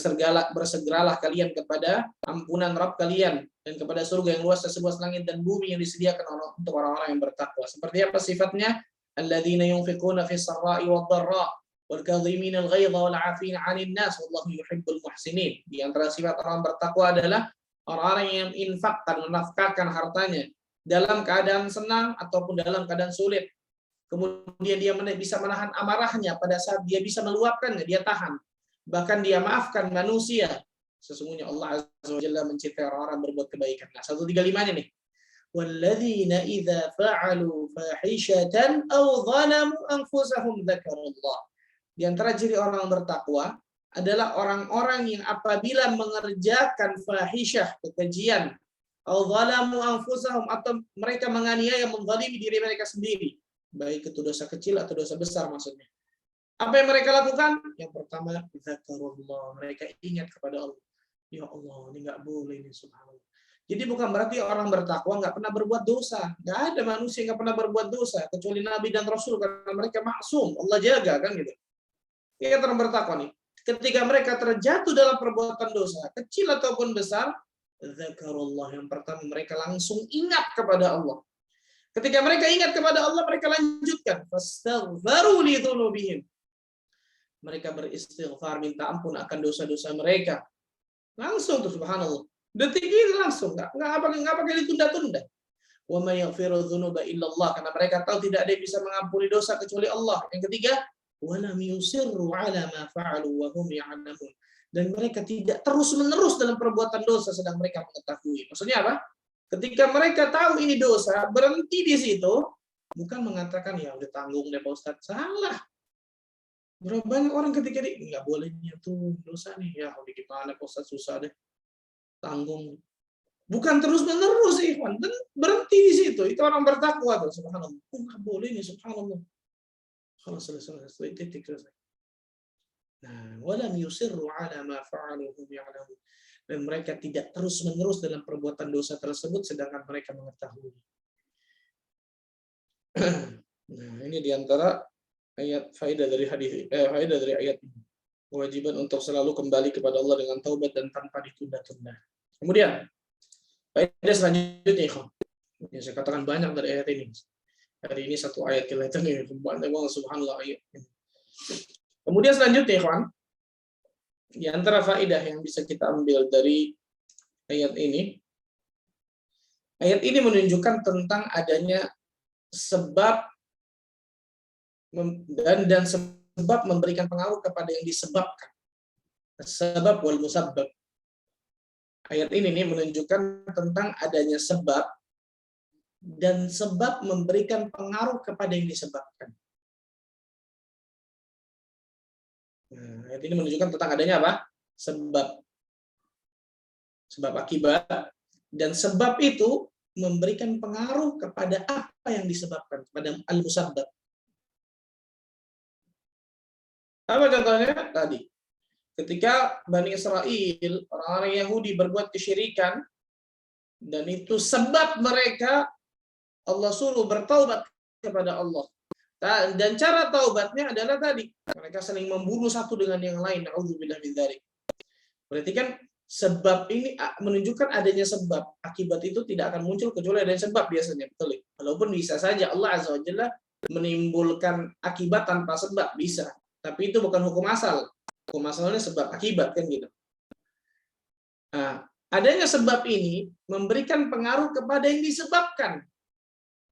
bersegeralah kalian kepada ampunan Rabb kalian dan kepada surga yang luasnya seluas langit dan bumi yang disediakan untuk orang-orang yang bertakwa. Seperti apa sifatnya? Alladzina yunfiquna fis sarra'i wad dharra wal kadhimina al-ghaidha wal 'afina 'anil nas wallahu yuhibbul muhsinin. Di antara sifat orang bertakwa adalah orang-orang yang infakkan, menafkahkan hartanya dalam keadaan senang ataupun dalam keadaan sulit. Kemudian dia bisa menahan amarahnya pada saat dia bisa meluapkannya, dia tahan. Bahkan dia maafkan manusia. Sesungguhnya Allah Azza wa Jalla mencintai orang-orang berbuat kebaikan. Nah, 135-nya nih. Walladzina idza fa'alu fahishatan aw dhalamu anfusahum dzakarullah. Di antara ciri orang bertakwa adalah orang-orang yang apabila mengerjakan fahisyah, kekejian, aw dhalamu anfusahum, atau mereka menganiaya, menzalimi diri mereka sendiri, baik itu dosa kecil atau dosa besar maksudnya. Apa yang mereka lakukan? Yang pertama, zakarullah, mereka ingat kepada Allah. Ya Allah, ini nggak boleh ini, subhanallah. Jadi bukan berarti orang bertakwa nggak pernah berbuat dosa. Nggak ada manusia yang nggak pernah berbuat dosa kecuali Nabi dan Rasul, karena mereka maksum, Allah jaga kan gitu. Kita orang bertakwa nih, ketika mereka terjatuh dalam perbuatan dosa, kecil ataupun besar, zakarullah, yang pertama mereka langsung ingat kepada Allah. Ketika mereka ingat kepada Allah, mereka lanjutkan, fastaghfaru li dzunubihim. Mereka beristighfar, minta ampun akan dosa-dosa mereka. Langsung tuh, subhanallah. Detik ini langsung, nggak pakai ditunda-tunda. Wa may yaghfiru dzunuba illallah, karena mereka tahu tidak ada yang bisa mengampuni dosa kecuali Allah. Yang ketiga, wa lam yusirru ala ma fa'alu wa hum ya'lamun. Dan mereka tidak terus-menerus dalam perbuatan dosa sedang mereka mengetahui. Maksudnya apa? Ketika mereka tahu ini dosa, berhenti di situ, bukan mengatakan ya udah tanggung deh Pak Ustadz. Salah. Berapa banyak orang ketika ini nggak boleh tuh dosa nih, ya gimana Pak Ustadz, susah deh, tanggung. Bukan terus-menerus Ikhwan, dan berhenti di situ. Itu orang bertakwa tuh, subhanallah. Nggak boleh nih, subhanallah. Kalau selesai titik selesai. Nah, walam yusirru ala ma fa'alu hum ya'lamun. Dan mereka tidak terus-menerus dalam perbuatan dosa tersebut sedangkan mereka mengetahui. Nah, ini diantara ayat faedah dari faedah dari ayat ini. Kewajiban untuk selalu kembali kepada Allah dengan taubat dan tanpa ditunda-tunda. Kemudian faedah selanjutnya, yang saya katakan banyak dari ayat ini. Hari ini satu ayat kelihatan nih, banyak banget subhanallah ayat. Kemudian selanjutnya, ikhwan, di antara faedah yang bisa kita ambil dari ayat ini menunjukkan tentang adanya sebab dan sebab memberikan pengaruh kepada yang disebabkan. Sebab wal musabbab. Ayat ini menunjukkan tentang adanya sebab dan sebab memberikan pengaruh kepada yang disebabkan. Nah, ayat ini menunjukkan tentang adanya apa? Sebab akibat, dan sebab itu memberikan pengaruh kepada apa yang disebabkan, kepada al-musabbab. Apa contohnya? Tadi, ketika Bani Israel, orang-orang Yahudi berbuat kesyirikan, dan itu sebab mereka, Allah suruh bertaubat kepada Allah. Dan cara taubatnya adalah tadi, mereka saling membunuh satu dengan yang lain. Na'udzubillah min dzalik. Berarti kan sebab ini menunjukkan adanya sebab. Akibat itu tidak akan muncul kecuali adanya sebab biasanya. Betul. Walaupun bisa saja Allah Azza wa Jalla menimbulkan akibat tanpa sebab, bisa. Tapi itu bukan hukum asal. Hukum asalnya sebab akibat kan gitu. Nah, adanya sebab ini memberikan pengaruh kepada yang disebabkan.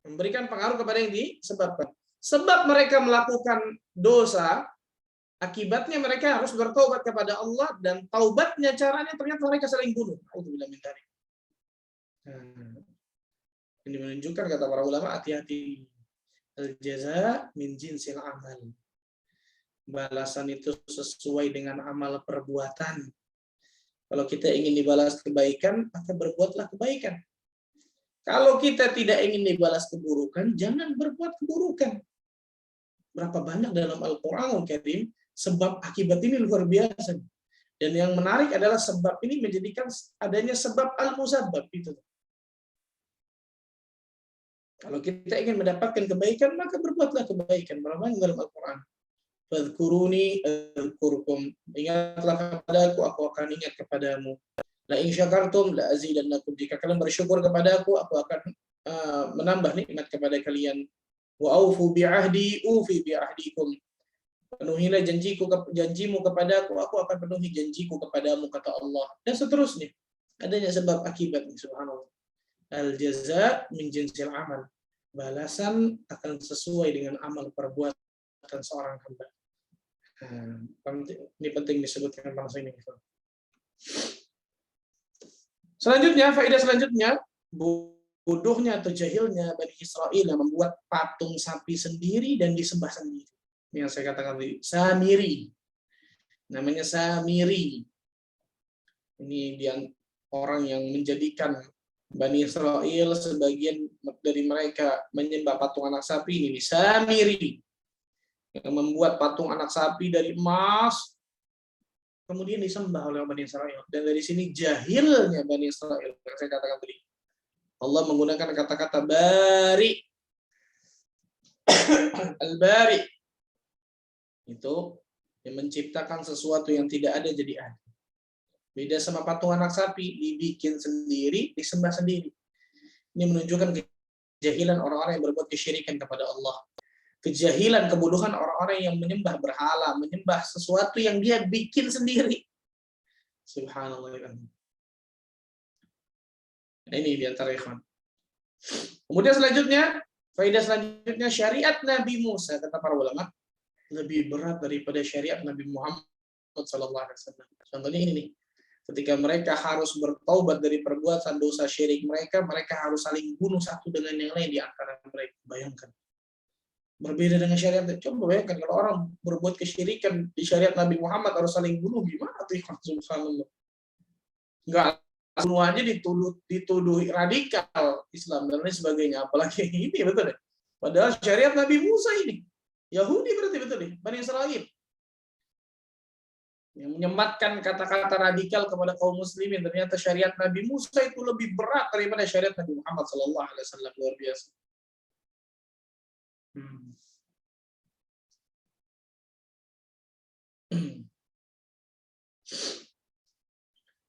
Memberikan pengaruh kepada yang disebabkan. Sebab mereka melakukan dosa, akibatnya mereka harus bertobat kepada Allah, dan taubatnya caranya ternyata mereka saling bunuh. Alhamdulillah min dzalik. Ini menunjukkan, kata para ulama, hati-hati. Al-jaza min jinsil amal. Balasan itu sesuai dengan amal perbuatan. Kalau kita ingin dibalas kebaikan, maka berbuatlah kebaikan. Kalau kita tidak ingin dibalas keburukan, jangan berbuat keburukan. Berapa banyak dalam Al-Quranul Karim sebab akibat ini luar biasa. Dan yang menarik adalah sebab ini menjadikan adanya sebab al-musabbab itu. Kalau kita ingin mendapatkan kebaikan, maka berbuatlah kebaikan. Berapa banyak dalam Al-Quran. Fadhkuruni adzkurkum. Ingatlah kepadaku, aku akan ingat kepadamu. La in syakartum la azidannakum. Jika kalian bersyukur kepadaku, aku akan menambah nikmat kepada kalian. Wa aufu bi'ahdi ufi bi'ahdikum. Penuhilah janjimu kepadaku, aku akan penuhi janjiku kepadamu, kata Allah. Dan seterusnya. Adanya sebab akibat, subhanallah. Al-jaza min jinsil amal. Balasan akan sesuai dengan amal perbuatan seorang hamba. Ini penting disebutkan bangsa ini. Selanjutnya, faedah selanjutnya, bodohnya atau jahilnya Bani Israel yang membuat patung sapi sendiri dan disembah sendiri. Ini yang saya katakan tadi, Samiri. Namanya Samiri. Ini dia orang yang menjadikan Bani Israel sebagian dari mereka menyembah patung anak sapi ini Samiri. Yang membuat patung anak sapi dari emas kemudian disembah oleh Bani Israel. Dan dari sini jahilnya Bani Israel yang saya katakan tadi. Allah menggunakan kata-kata bari. Al-bari. Itu yang menciptakan sesuatu yang tidak ada jadi ada. Beda sama patung anak sapi, dibikin sendiri, disembah sendiri. Ini menunjukkan kejahilan orang-orang yang berbuat kesyirikan kepada Allah. Kejahilan, kebodohan orang-orang yang menyembah berhala, menyembah sesuatu yang dia bikin sendiri. Subhanallah. Nah, ini diantara ikhwan. Kemudian selanjutnya, faedah selanjutnya, syariat Nabi Musa, kata para ulama, lebih berat daripada syariat Nabi Muhammad SAW. Contohnya ini nih, ketika mereka harus bertaubat dari perbuatan dosa syirik mereka, mereka harus saling bunuh satu dengan yang lain di antara mereka. Bayangkan. Berbeda dengan syariat. Coba bayangkan kalau orang berbuat kesyirikan di syariat Nabi Muhammad harus saling bunuh, gimana tuh? Subhanallah. Enggak, bunuh aja dituduh radikal Islam dan lain sebagainya. Apalagi ini, betul deh. Padahal syariat Nabi Musa ini. Yahudi berarti betul deh. Bani Israel. Yang menyematkan kata-kata radikal kepada kaum muslimin, ternyata syariat Nabi Musa itu lebih berat daripada syariat Nabi Muhammad SAW. Luar biasa.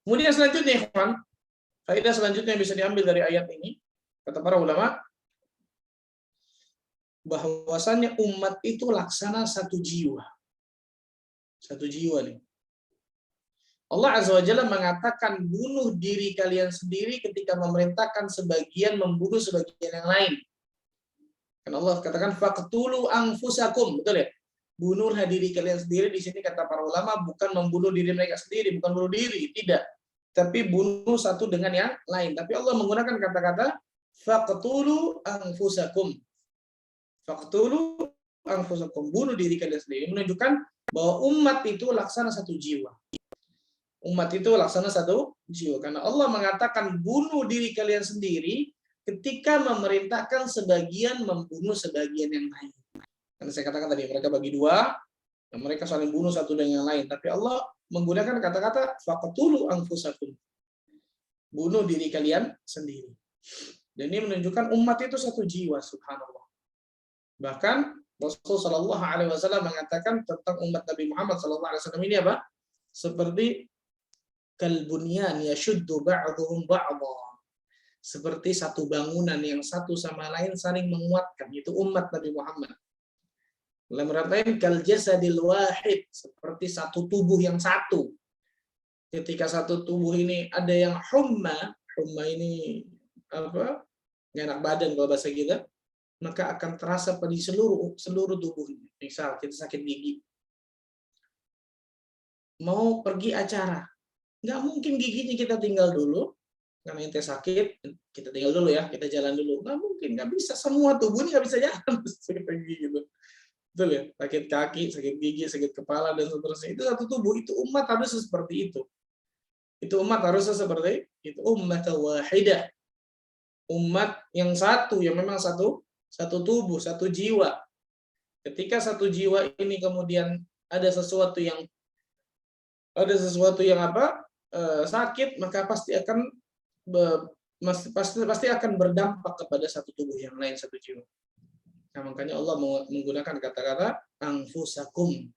Kemudian selanjutnya, ikhwan, faedah selanjutnya yang bisa diambil dari ayat ini, kata para ulama, bahwasannya umat itu laksana satu jiwa. Satu jiwa nih. Allah Azza wa Jalla mengatakan bunuh diri kalian sendiri ketika memerintahkan sebagian membunuh sebagian yang lain. Kan Allah katakan faqtulu anfusakum, betul ya? Bunuhlah diri kalian sendiri. Di sini kata para ulama bukan membunuh diri mereka sendiri, bukan bunuh diri, tidak. Tapi bunuh satu dengan yang lain. Tapi Allah menggunakan kata-kata faqtulu anfusakum. Faqtulu anfusakum, bunuh diri kalian sendiri, menunjukkan bahwa umat itu laksana satu jiwa. Umat itu laksana satu jiwa. Karena Allah mengatakan bunuh diri kalian sendiri ketika memerintahkan sebagian membunuh sebagian yang lain. Karena saya katakan tadi, mereka bagi dua, dan mereka saling bunuh satu dengan yang lain. Tapi Allah menggunakan kata-kata faqtulu anfusakum. Bunuh diri kalian sendiri. Dan ini menunjukkan umat itu satu jiwa, subhanallah. Bahkan Rasulullah Shallallahu Alaihi Wasallam mengatakan tentang umat Nabi Muhammad Shallallahu Alaihi Wasallam ini apa? Seperti kalbunyan yashuddu ba'dhum ba'dha. Seperti satu bangunan yang satu sama lain saling menguatkan. Itu umat Nabi Muhammad. Dalam artian kal jasadil wahid, seperti satu tubuh yang satu. Ketika satu tubuh ini ada yang humma ini apa? Nggak enak badan kalau bahasa kita, maka akan terasa pada seluruh tubuh. Misal kita sakit gigi, mau pergi acara, nggak mungkin giginya kita tinggal dulu, karena ente sakit, kita tinggal dulu ya, kita jalan dulu. Nggak mungkin, nggak bisa, semua tubuhnya nggak bisa jalan. Sakit gigi gitu. Betul ya? Sakit kaki, sakit gigi, sakit kepala, dan seterusnya. Itu satu tubuh, itu umat harus seperti itu. Itu umat harusnya seperti itu, ummat wahidah. Umat yang satu, yang memang satu tubuh, satu jiwa. Ketika satu jiwa ini kemudian ada sesuatu yang sakit, maka pasti akan berdampak kepada satu tubuh yang lain, satu jiwa. Nah, makanya Allah menggunakan kata-kata anfusakum.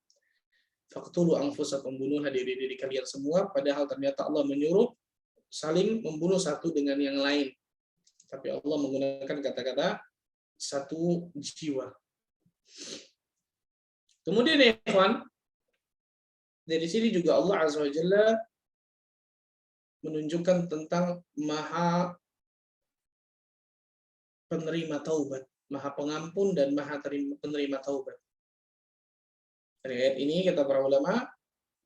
Faqtulu anfusakum, bunuhlah diri kalian semua, padahal ternyata Allah menyuruh saling membunuh satu dengan yang lain. Tapi Allah menggunakan kata-kata satu jiwa. Kemudian ya ikhwan, dari sini juga Allah Azza wa Jalla menunjukkan tentang Maha penerima taubat, Maha pengampun dan Maha penerima taubat. Dari ayat ini kata para ulama,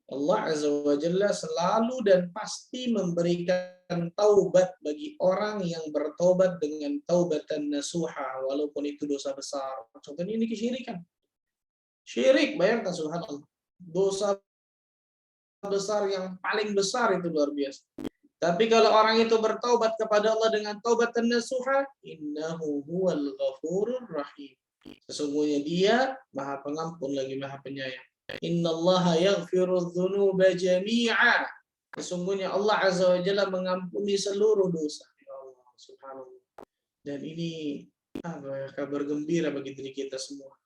Allah Azza wa Jalla selalu dan pasti memberikan taubat bagi orang yang bertobat dengan taubatan nasuha, walaupun itu dosa besar. Contohnya ini kesyirikan. Syirik, bayangkan subhanallah. Dosa besar yang paling besar itu luar biasa. Tapi kalau orang itu bertaubat kepada Allah dengan taubatan nasuha, innahu huwal ghafurur rahim. Sesungguhnya dia Maha Pengampun lagi Maha Penyayang. Innallaha yaghfiru dzunuba jami'a. Sesungguhnya Allah Azza wa Jalla mengampuni seluruh dosa. Ya Allah, subhanallah. Dan ini kabar gembira bagi diri kita semua.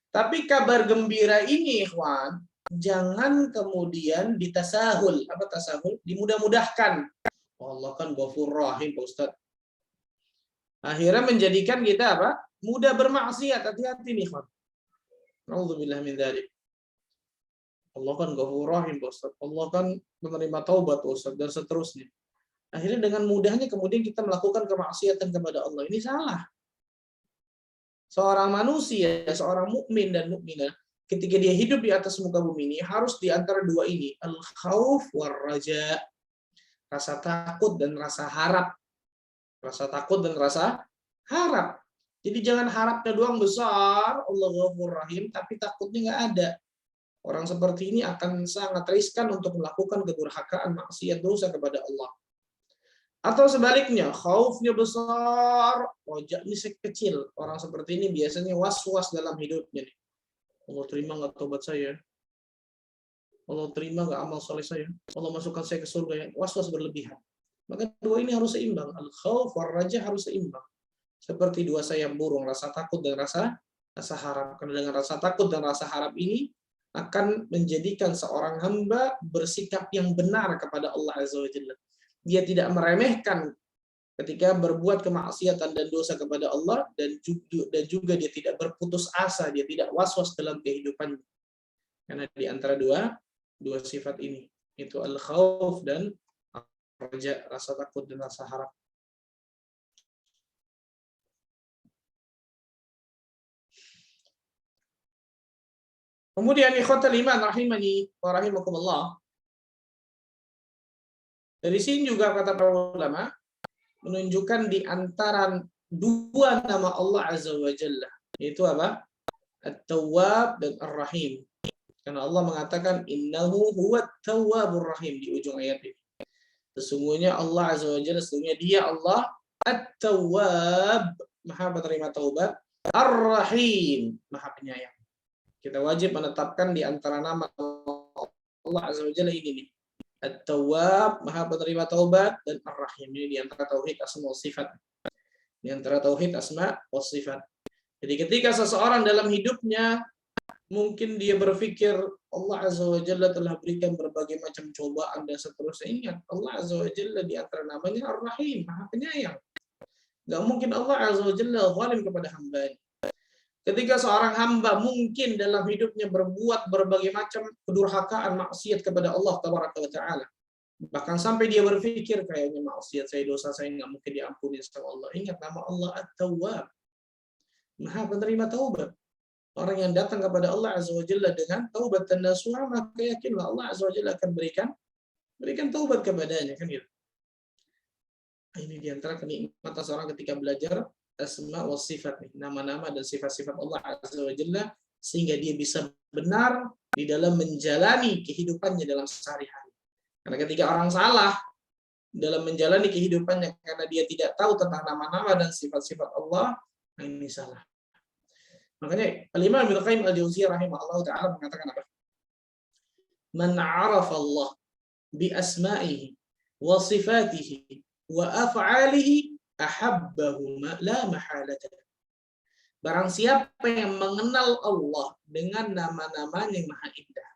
Tapi kabar gembira ini, ikhwan, jangan kemudian ditasahul. Apa tasahul? Dimudah-mudahkan. Allah kan Ghafur Rahim, Pak Ustaz. Akhirnya menjadikan kita apa? Mudah bermaksiat. Hati-hati nih, ikhwan. Nauzubillah min dzalik. Allah kan Ghafur Rahim, Pak Ustaz. Allah kan menerima taubat, Pak Ustaz, dan seterusnya. Akhirnya dengan mudahnya kemudian kita melakukan kemaksiatan kepada Allah. Ini salah. Seorang manusia, seorang mukmin dan mukminah, ketika dia hidup di atas muka bumi ini harus di antara dua ini, al-khauf war raja, rasa takut dan rasa harap. Rasa takut dan rasa harap. Jadi jangan harapnya doang besar, Allah Ghafur Rahim, tapi takutnya nggak ada. Orang seperti ini akan sangat riskan untuk melakukan kedurhakaan, maksiat, dosa kepada Allah. Atau sebaliknya, khaufnya besar, rojaknya kecil. Orang seperti ini biasanya was-was dalam hidupnya. Allah terima nggak tobat saya? Allah terima nggak amal soleh saya? Allah masukkan saya ke surga? Was-was berlebihan. Maka dua ini harus seimbang. Al-khauf war raja harus seimbang. Seperti dua sayap burung, rasa takut dan rasa harap. Karena dengan rasa takut dan rasa harap ini akan menjadikan seorang hamba bersikap yang benar kepada Allah Azza wa Jalla. Dia tidak meremehkan ketika berbuat kemaksiatan dan dosa kepada Allah, dan juga dia tidak berputus asa, dia tidak was-was dalam kehidupannya. Karena di antara dua sifat ini, itu al-khauf dan raja, rasa takut dan rasa harap. Kemudian ikhwatal iman rahimani wa rahimakumullah. Dari sini juga kata para ulama menunjukkan di antara dua nama Allah Azza wa Jalla, yaitu apa? At-Tawwab dan Ar-Rahim. Karena Allah mengatakan innahu huwat tawwabur rahim di ujung ayat ini. Sesungguhnya Allah Azza wa Jalla, sesungguhnya dia Allah At-Tawwab, Maha penerima taubat, Ar-Rahim, Maha penyayang. Kita wajib menetapkan di antara nama Allah Azza wa Jalla ini nih. At-Tawwab, Maha penerima taubat, dan Ar-Rahim. Ini di antara tauhid asma wa sifat. Di antara tauhid asma wa sifat. Jadi ketika seseorang dalam hidupnya mungkin dia berpikir Allah Azza wa Jalla telah berikan berbagai macam cobaan dan seterusnya, ingat Allah Azza wa Jalla di antara namanya Ar-Rahim, Maha penyayang. Gak mungkin Allah Azza wa Jalla zalim kepada hamba-Nya. Ketika seorang hamba mungkin dalam hidupnya berbuat berbagai macam kedurhakaan, maksiat kepada Allah Tabaraka wa Ta'ala. Bahkan sampai dia berpikir kayaknya maksiat saya, dosa saya nggak mungkin diampuni sama Allah. Ingat nama Allah At-Tawwab, Maha penerima taubat. Orang yang datang kepada Allah Azza wa Jalla dengan taubat dan nasuha, maka yakinlah Allah Azza wa Jalla akan berikan taubat kepadanya, kan gitu. Ini diantara kenikmatan seorang ketika belajar asma wa sifat, nama-nama dan sifat-sifat Allah Azza wa Jalla, sehingga dia bisa benar di dalam menjalani kehidupannya dalam sehari-hari. Karena ketika orang salah dalam menjalani kehidupannya karena dia tidak tahu tentang nama-nama dan sifat-sifat Allah, nah ini salah. Makanya Al-Imam Ibnu Qayyim Al-Jauziyah rahimahullah taala mengatakan apa? Man 'arafa Allah bi asma'ihi wa sifatihi wa af'alihi ahabbahu la mahalata. Barang siapa yang mengenal Allah dengan nama-namanya yang maha indah,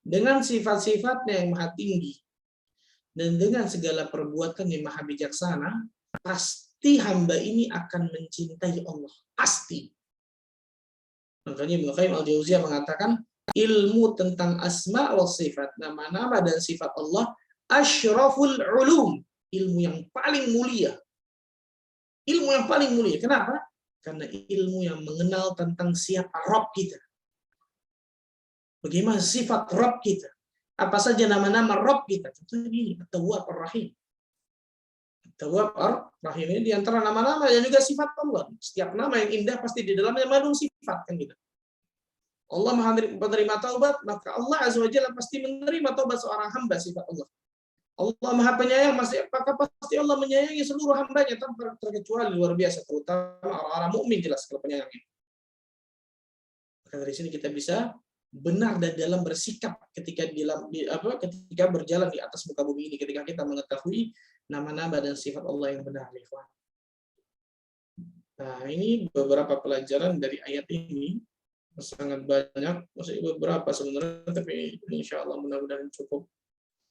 dengan sifat-sifatnya yang maha tinggi, dan dengan segala perbuatan yang maha bijaksana, pasti hamba ini akan mencintai Allah. Pasti. Makanya Ibnu Qayyim Al-Jauziyah mengatakan, ilmu tentang asma wa sifat, nama-nama dan sifat Allah, asyraful ulum, ilmu yang paling mulia. Ilmu yang paling mulia. Kenapa? Karena ilmu yang mengenal tentang siapa Rabb kita. Bagaimana sifat Rabb kita. Apa saja nama-nama Rabb kita? Contohnya ini, At-Tawwab Ar-Rahim. At-Tawwab Ar-Rahim ini diantara nama-nama dan juga sifat Allah. Setiap nama yang indah pasti di dalamnya mengandung sifat, kan gitu. Allah Maha menerima taubat, maka Allah Azza wa Jalla pasti menerima taubat seorang hamba, sifat Allah. Allah Maha Penyayang, maka pasti Allah menyayangi seluruh hambanya tanpa terkecuali, luar biasa, terutama orang-orang mukmin jelas kalau penyayangnya. Maka dari sini kita bisa benar dan dalam bersikap ketika ketika berjalan di atas muka bumi ini, ketika kita mengetahui nama-nama dan sifat Allah yang benar. Nah, ini beberapa pelajaran dari ayat ini, sangat banyak, masih beberapa sebenarnya, tapi insya Allah mudah-mudahan cukup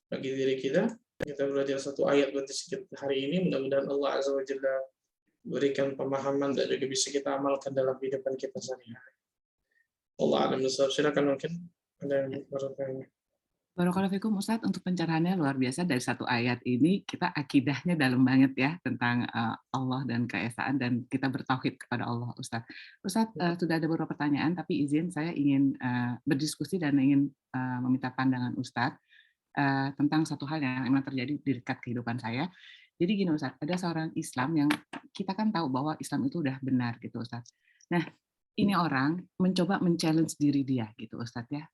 bagi diri kita. Kita belajar satu ayat berarti sedikit hari ini, mudah-mudahan Allah Azza wa Jalla berikan pemahaman dan juga bisa kita amalkan dalam kehidupan kita sehari-hari. Allah alam bisawab. Silakan, mungkin ada yang bertanya. Barakallahu fikum Ustadz, untuk pencerahannya luar biasa. Dari satu ayat ini kita akidahnya dalam banget ya tentang Allah dan keesaan, dan kita bertauhid kepada Allah, Ustadz. Ustadz, sudah ada beberapa pertanyaan, tapi izin saya ingin berdiskusi dan ingin meminta pandangan Ustadz tentang satu hal yang memang terjadi di dekat kehidupan saya. Jadi gini Ustadz, ada seorang Islam yang kita kan tahu bahwa Islam itu udah benar gitu Ustadz. Nah, ini orang mencoba men-challenge diri dia gitu Ustadz ya.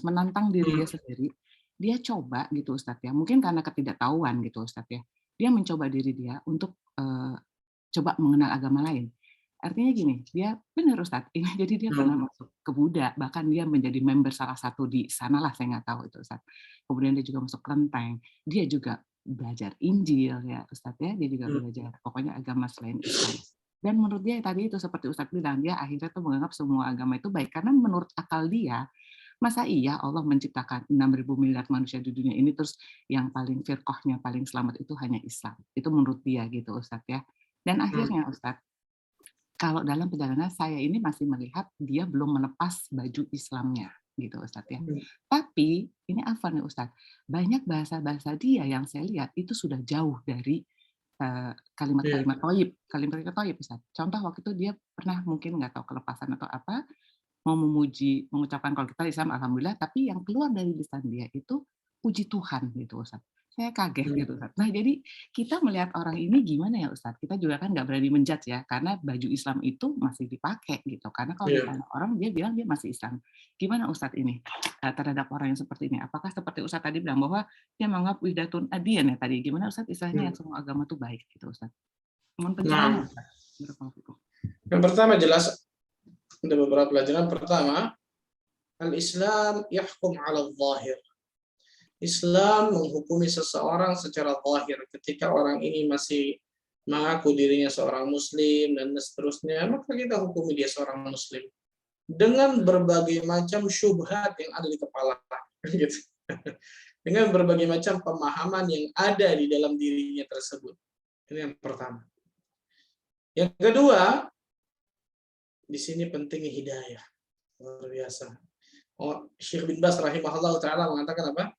Menantang diri dia sendiri. Dia coba gitu Ustadz ya. Mungkin karena ketidaktahuan gitu Ustadz ya. Dia mencoba diri dia untuk coba mengenal agama lain. Artinya gini, dia benar Ustadz, jadi dia pernah masuk ke Buddha, bahkan dia menjadi member salah satu di sanalah, saya nggak tahu itu Ustadz. Kemudian dia juga masuk kelenteng, dia juga belajar Injil ya Ustadz ya, dia juga belajar pokoknya agama selain Islam. Dan menurut dia tadi itu seperti Ustadz bilang, dia akhirnya tuh menganggap semua agama itu baik, karena menurut akal dia, masa iya Allah menciptakan 6.000 miliar manusia di dunia ini, terus yang paling firqahnya, paling selamat itu hanya Islam. Itu menurut dia gitu Ustadz ya. Dan akhirnya Ustadz, kalau dalam perjalanan saya ini masih melihat dia belum melepas baju Islamnya gitu Ustadz ya. Tapi ini apa nih Ustadz? Banyak bahasa-bahasa dia yang saya lihat itu sudah jauh dari kalimat-kalimat thayyib, kalimat-kalimat thayyib Ustadz. Contoh waktu itu dia pernah mungkin nggak tahu kelepasan atau apa, mau memuji, mengucapkan kalau kita Islam alhamdulillah, tapi yang keluar dari lisan dia itu puji Tuhan gitu Ustadz. Saya kaget gitu Ustadz. Nah jadi kita melihat orang ini gimana ya Ustadz? Kita juga kan nggak berani menjudge ya, karena baju Islam itu masih dipakai gitu. Karena kalau ditanya orang, dia bilang dia masih Islam. Gimana Ustadz ini terhadap orang yang seperti ini? Apakah seperti Ustadz tadi bilang bahwa dia menganggap widatun adian ya tadi? Gimana Ustadz istilahnya yang semua agama itu baik gitu Ustadz? Mohon pencerahan Ustadz. Yang pertama jelas, ada beberapa pelajaran. Pertama, al-Islam yahkum ala zahir. Islam menghukumi seseorang secara zahir. Ketika orang ini masih mengaku dirinya seorang muslim dan seterusnya, maka kita hukumi dia seorang muslim dengan berbagai macam syubhat yang ada di kepala, gitu. Dengan berbagai macam pemahaman yang ada di dalam dirinya tersebut. Ini yang pertama. Yang kedua, di sini pentingnya hidayah. Luar biasa. Syekh bin Baz rahimahullah ta'ala mengatakan apa?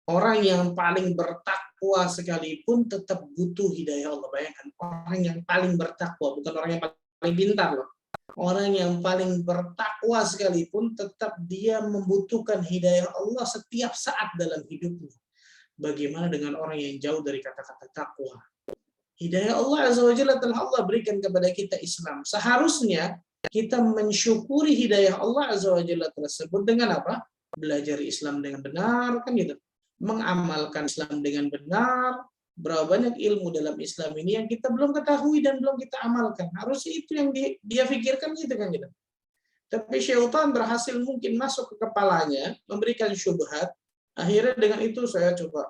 Orang yang paling bertakwa sekalipun tetap butuh hidayah Allah. Bayangkan, orang yang paling bertakwa, bukan orang yang paling pintar loh. Orang yang paling bertakwa sekalipun tetap dia membutuhkan hidayah Allah setiap saat dalam hidupnya. Bagaimana dengan orang yang jauh dari kata-kata takwa? Hidayah Allah Azza wa Jalla telah Allah berikan kepada kita Islam. Seharusnya kita mensyukuri hidayah Allah Azza wa Jalla tersebut dengan apa? belajar Islam dengan benar, kan gitu. Mengamalkan Islam dengan benar. Berapa banyak ilmu dalam Islam ini yang kita belum ketahui dan belum kita amalkan. Harusnya itu yang dia pikirkan gitu kan gitu. Tapi syaitan berhasil mungkin masuk ke kepalanya, memberikan syubhat. Akhirnya dengan itu saya coba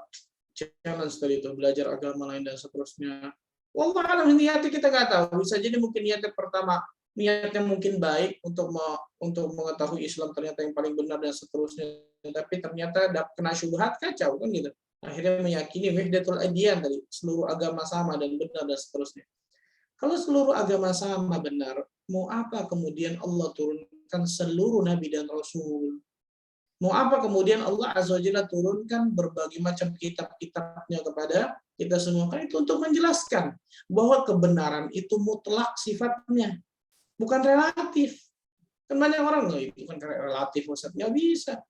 challenge tadi itu, belajar agama lain dan seterusnya. Wallah alam, niatnya kita nggak tahu. Bisa jadi mungkin niatnya pertama, niatnya mungkin baik untuk mengetahui Islam ternyata yang paling benar dan seterusnya. Tapi ternyata kena syubhat, kacau kan gitu. Akhirnya meyakini wahdatul adyan tadi, seluruh agama sama dan benar dan seterusnya. Kalau seluruh agama sama benar, mau apa kemudian Allah turunkan seluruh nabi dan rasul? Mau apa kemudian Allah Azza wa Jalla turunkan berbagai macam kitab-kitabnya kepada kita semua? Kan itu untuk menjelaskan bahwa kebenaran itu mutlak sifatnya, bukan relatif. Kan banyak orang nggak itu kan relatif, Ustaz. Nggak bisa.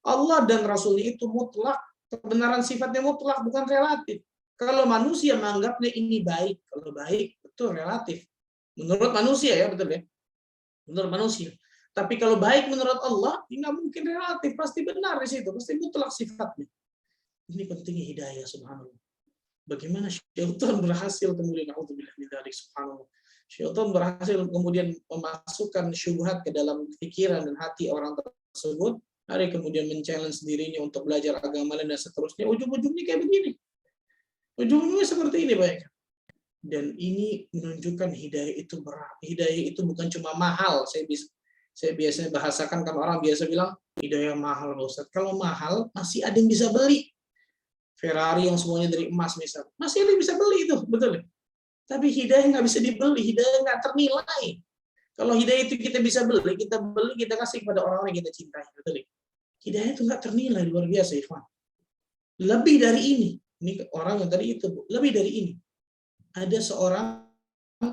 Allah dan Rasulnya itu mutlak. Kebenaran sifatnya mutlak, bukan relatif. Kalau manusia menganggapnya ini baik, kalau baik, betul relatif. Menurut manusia ya, betul ya. Menurut manusia. Tapi kalau baik menurut Allah, ini nggak mungkin relatif, pasti benar di situ, pasti mutlak sifatnya. Ini pentingnya hidayah, subhanallah. Bagaimana syaitan berhasil kemudian, naudzubillah min dzalik, subhanallah. Syaitan berhasil kemudian memasukkan syubhat ke dalam pikiran dan hati orang tersebut, hari kemudian men-challenge dirinya untuk belajar agama dan seterusnya. Ujung-ujungnya kayak begini. Ujung-ujungnya seperti ini, baik. Dan ini menunjukkan hidayah itu berat. Hidayah itu bukan cuma mahal. Saya biasanya bahasakan, kan orang biasa bilang hidayah mahal, Ustaz. Kalau mahal masih ada yang bisa beli. Ferrari yang semuanya dari emas misal, masih ada yang bisa beli itu, betul. Tapi hidayah nggak bisa dibeli, hidayah nggak ternilai. Kalau hidayah itu kita bisa beli, kita kasih kepada orang-orang yang kita cintai, betul. Hidayah itu nggak ternilai, luar biasa, Ikhwan. Lebih dari ini orang yang tadi itu, lebih dari ini. Ada seorang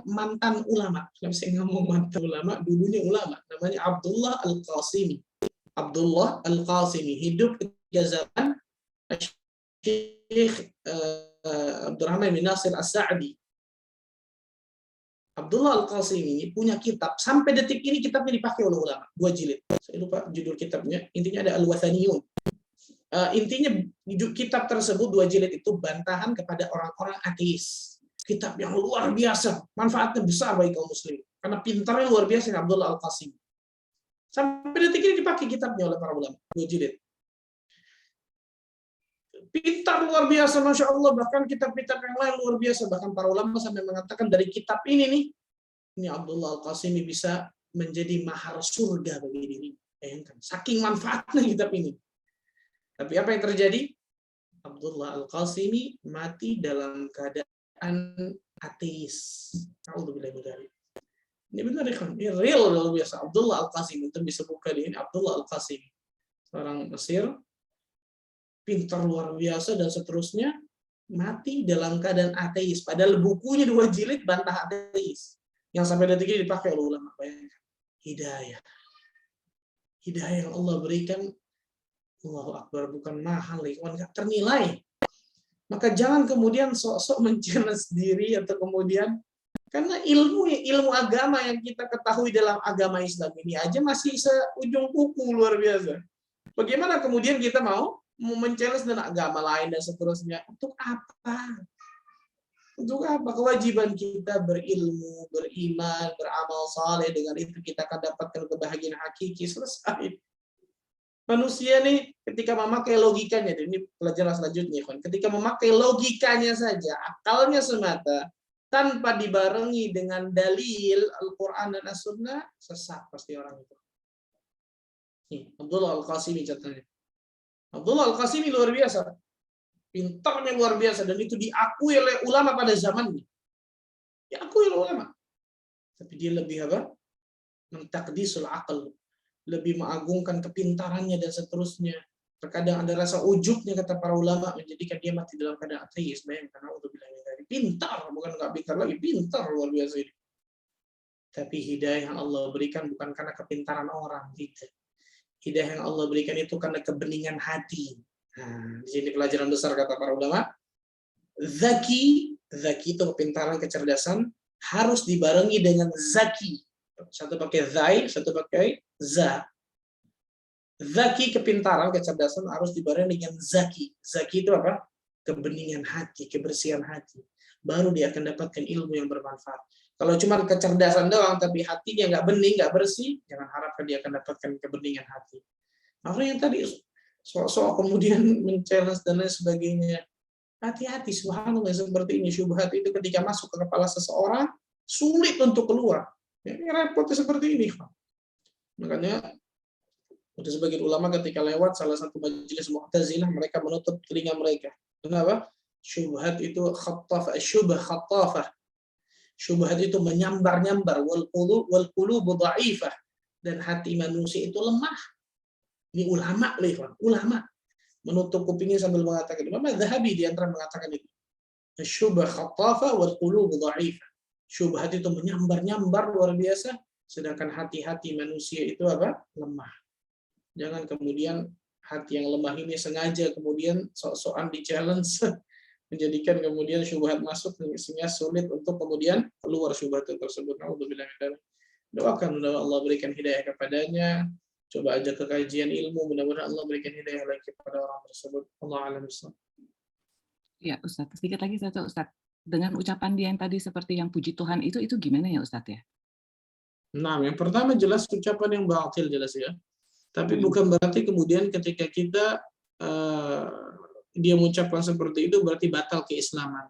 mantan ulama, saya ngomong mantan ulama, dulunya ulama, namanya Abdullah Al-Qasimi. Abdullah Al-Qasimi hidup di zaman Syekh Abdurrahman bin Nasir As-Sa'di. Abdullah Al-Qasimi punya kitab, sampai detik ini kitabnya dipakai oleh ulama, 2 jilid. Saya lupa judul kitabnya, intinya ada Al-Wathaniyun. Intinya kitab tersebut 2 jilid itu bantahan kepada orang-orang ateis. Kitab yang luar biasa, manfaatnya besar bagi kaum muslim. Karena pintarnya luar biasa Abdullah Al-Qasimi. Sampai detik ini dipakai kitabnya oleh para ulama, 2 jilid. Pintar luar biasa, Masya Allah. Bahkan kitab-kitab yang lain luar biasa. Bahkan para ulama sampai mengatakan dari kitab ini nih, ini Abdullah Al-Qasimi bisa menjadi mahar surga bagi diri. Bayangkan, saking manfaatnya kitab ini. Tapi apa yang terjadi? Abdullah Al-Qasimi mati dalam keadaan ateis. Ini benar kan? Ini real luar biasa. Abdullah Al-Qasimi, itu bisa buka di ini. Abdullah Al-Qasimi, orang Mesir, pintar luar biasa dan seterusnya, mati dalam keadaan ateis. Padahal bukunya 2 jilid bantah ateis. Yang sampai detik ini dipakai oleh ulama. Bayangkan. Hidayah. Hidayah yang Allah berikan, Allahu Akbar, bukan mahal, nggak ternilai. Maka jangan kemudian sok-sok men-challenge diri atau kemudian, karena ilmu agama yang kita ketahui dalam agama Islam ini aja masih seujung kuku, luar biasa. Bagaimana kemudian kita mau men-challenge dengan agama lain dan seterusnya? Untuk apa? Untuk apa? Kewajiban kita berilmu, beriman, beramal saleh, dengan itu kita akan dapatkan kebahagiaan hakiki. Selesai. Manusia nih ketika memakai logikanya, ini pelajaran selanjutnya, ketika memakai logikanya saja, akalnya semata, tanpa dibarengi dengan dalil Al-Quran dan As-Sunnah, sesat pasti orang itu. Nih, Abdullah Al-Qasimi contohnya. Abdullah Al-Qasimi luar biasa. Pintarnya luar biasa, dan itu diakui oleh ulama pada zamannya. Diakui oleh ulama. Tapi dia lebih apa? Mentakdisul aql. Lebih mengagungkan kepintarannya dan seterusnya. Terkadang ada rasa ujubnya, kata para ulama, menjadikan dia mati dalam keadaan ateis. Bayangkan, untuk bilang tadi pintar, bukan nggak pintar lagi, pintar luar biasa ini. Tapi hidayah yang Allah berikan bukan karena kepintaran orang, tidak. Hidayah yang Allah berikan itu karena kebeningan hati. Nah, di sini pelajaran besar kata para ulama. Zaki itu kepintaran, kecerdasan, harus dibarengi dengan zaki. Satu pakai zai, satu pakai za. Zaki, kepintaran, kecerdasan harus dibarengi dengan zaki. Zaki itu apa? Kebeningan hati, kebersihan hati. Baru dia akan dapatkan ilmu yang bermanfaat. Kalau cuma kecerdasan doang, tapi hatinya nggak bening, nggak bersih, jangan harapkan dia akan dapatkan kebeningan hati. Orang yang tadi soal kemudian men-challenge dan lain sebagainya. Hati-hati, subhanallah, seperti ini. Syubhat itu ketika masuk ke kepala seseorang, sulit untuk keluar. Ini repotnya seperti ini. Makanya ada sebagian ulama ketika lewat salah satu majelis Mu'tazilah, mereka menutup telinga mereka. Kenapa? Syubhat itu khattafah. Syubhat itu menyambar-nyambar, wal qulubu dha'ifah, dan hati manusia itu lemah. Ini ulama, ulama menutup kupingnya sambil mengatakan, Imam Az-Zahabi di antara mengatakan itu. Syubhat khattafah wal qulubu dha'ifah. Syubhat itu menyambar-nyambar luar biasa, sedangkan hati-hati manusia itu apa? Lemah. Jangan kemudian hati yang lemah ini sengaja kemudian sok-sokan di-challenge, menjadikan kemudian syubhat masuk sehingga sulit untuk kemudian keluar syubhat tersebut. Alhamdulillah. Doakan mudah Allah berikan hidayah kepadanya. Coba ajak ke kajian ilmu, mudah-mudahan Allah berikan hidayah lagi kepada orang tersebut. Allah alam bisawab. Ya, Ustaz. Sedikit lagi satu, Ustaz. Dengan ucapan dia yang tadi seperti yang puji Tuhan itu gimana ya, Ustaz ya? Nah, yang pertama jelas ucapan yang batil jelas ya. Tapi bukan berarti kemudian ketika kita dia mengucapkan seperti itu berarti batal keislaman.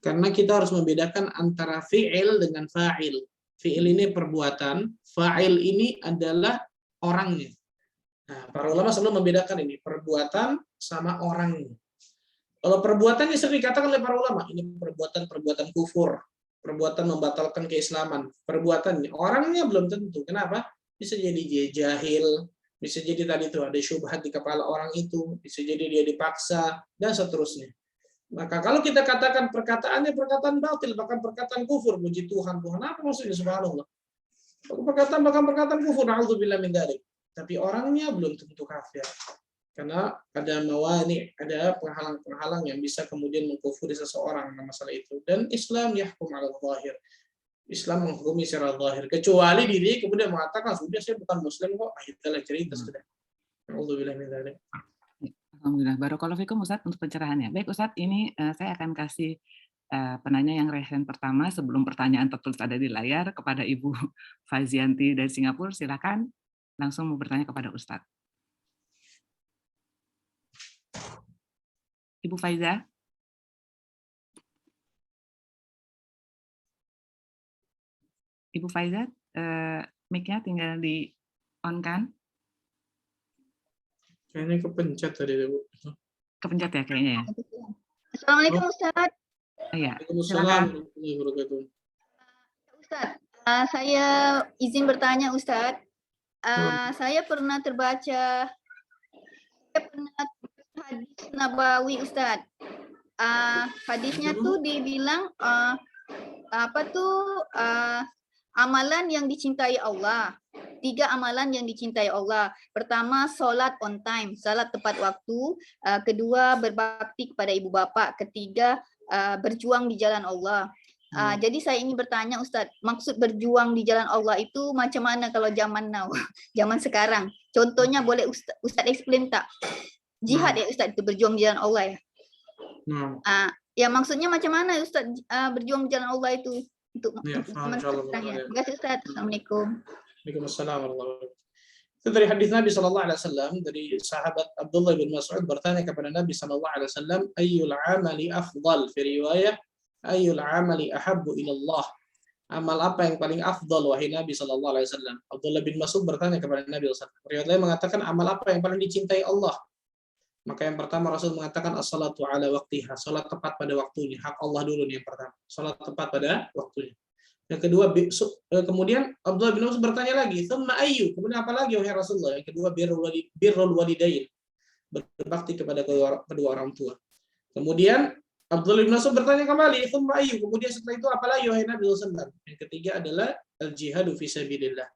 Karena kita harus membedakan antara fi'il dengan fa'il. Fi'il ini perbuatan, fa'il ini adalah orangnya. Nah, para ulama selalu membedakan ini, perbuatan sama orangnya. Kalau perbuatannya sering dikatakan oleh para ulama, ini perbuatan kufur, perbuatan membatalkan keislaman, perbuatannya. Orangnya belum tentu. Kenapa? Bisa jadi dia jahil, bisa jadi tadi itu ada syubhat di kepala orang itu, bisa jadi dia dipaksa, dan seterusnya. Maka kalau kita katakan perkataannya perkataan batil, bahkan perkataan kufur, puji Tuhan, apa maksudnya subhanallah? Bahkan perkataan kufur, na'udzubillah min dzalik. Tapi orangnya belum tentu kafir. Karena ada mawani, ada penghalang-penghalang yang bisa kemudian mengkufuri seseorang dalam masalah itu. Dan Islam yahkum ala zahir. Islam menghukumi secara zahir. Kecuali diri kemudian mengatakan, sudah saya bukan muslim kok. Itulah cerita sudah. Alhamdulillah min dzalik. Alhamdulillah. Barakallahu fikum Ustaz untuk pencerahannya. Baik Ustaz, ini saya akan kasih penanya yang resen pertama sebelum pertanyaan tertulis ada di layar kepada Ibu Faizianti dari Singapura. Silakan langsung mau bertanya kepada Ustaz. Ibu Faiza. Ibu Faiza, mic-nya tinggal di on kan? Kayaknya kepencet tadi, Bu. Kepencet ya kayaknya ya. Assalamualaikum Ustaz. Iya. Silakan. Ustaz, saya izin bertanya Ustaz. Saya pernah terbaca hadis Nabawi Ustaz. Hadisnya tuh dibilang amalan yang dicintai Allah. 3 amalan yang dicintai Allah. Pertama, solat on time, salat tepat waktu. Kedua, berbakti kepada ibu bapak. Ketiga, berjuang di jalan Allah. Jadi saya ingin bertanya Ustaz, maksud berjuang di jalan Allah itu macam mana kalau zaman now, zaman sekarang? Contohnya boleh Ustaz explain tak? Jihad ya Ustaz, itu berjuang di jalan Allah ya? Ya maksudnya macam mana Ustaz berjuang di jalan Allah itu? Untuk teman-teman sekalian. Terima kasih Ustaz. Assalamualaikum. Waalaikumsalam warahmatullahi wabarakatuh. Itu dari hadis Nabi SAW, dari sahabat Abdullah bin Mas'ud bertanya kepada Nabi SAW, ayyul amali afdal, fi riwayah, ayyul amali ahabbu ilallah. Amal apa yang paling afdal, wahai Nabi SAW? Abdullah bin Mas'ud bertanya kepada Nabi SAW. Riwayat lain mengatakan, amal apa yang paling dicintai Allah? Maka yang pertama Rasul mengatakan, as-salatu ala waqtiha, salat tepat pada waktunya. Hak Allah dulu nih yang pertama. Salat tepat pada waktunya. Yang kedua, kemudian Abdullah bin Mas'ud bertanya lagi, "Tsumma ayyu?" Kemudian apa lagi wahai Rasulullah? Yang kedua, birrul walidain, berbakti kepada kedua orang tua. Kemudian Abdullah bin Mas'ud bertanya kembali, "Tsumma ayyu?" Kemudian setelah itu apa lagi wahai Nabi sallallahu alaihi wasallam? Yang ketiga adalah al-jihadu fi sabilillah.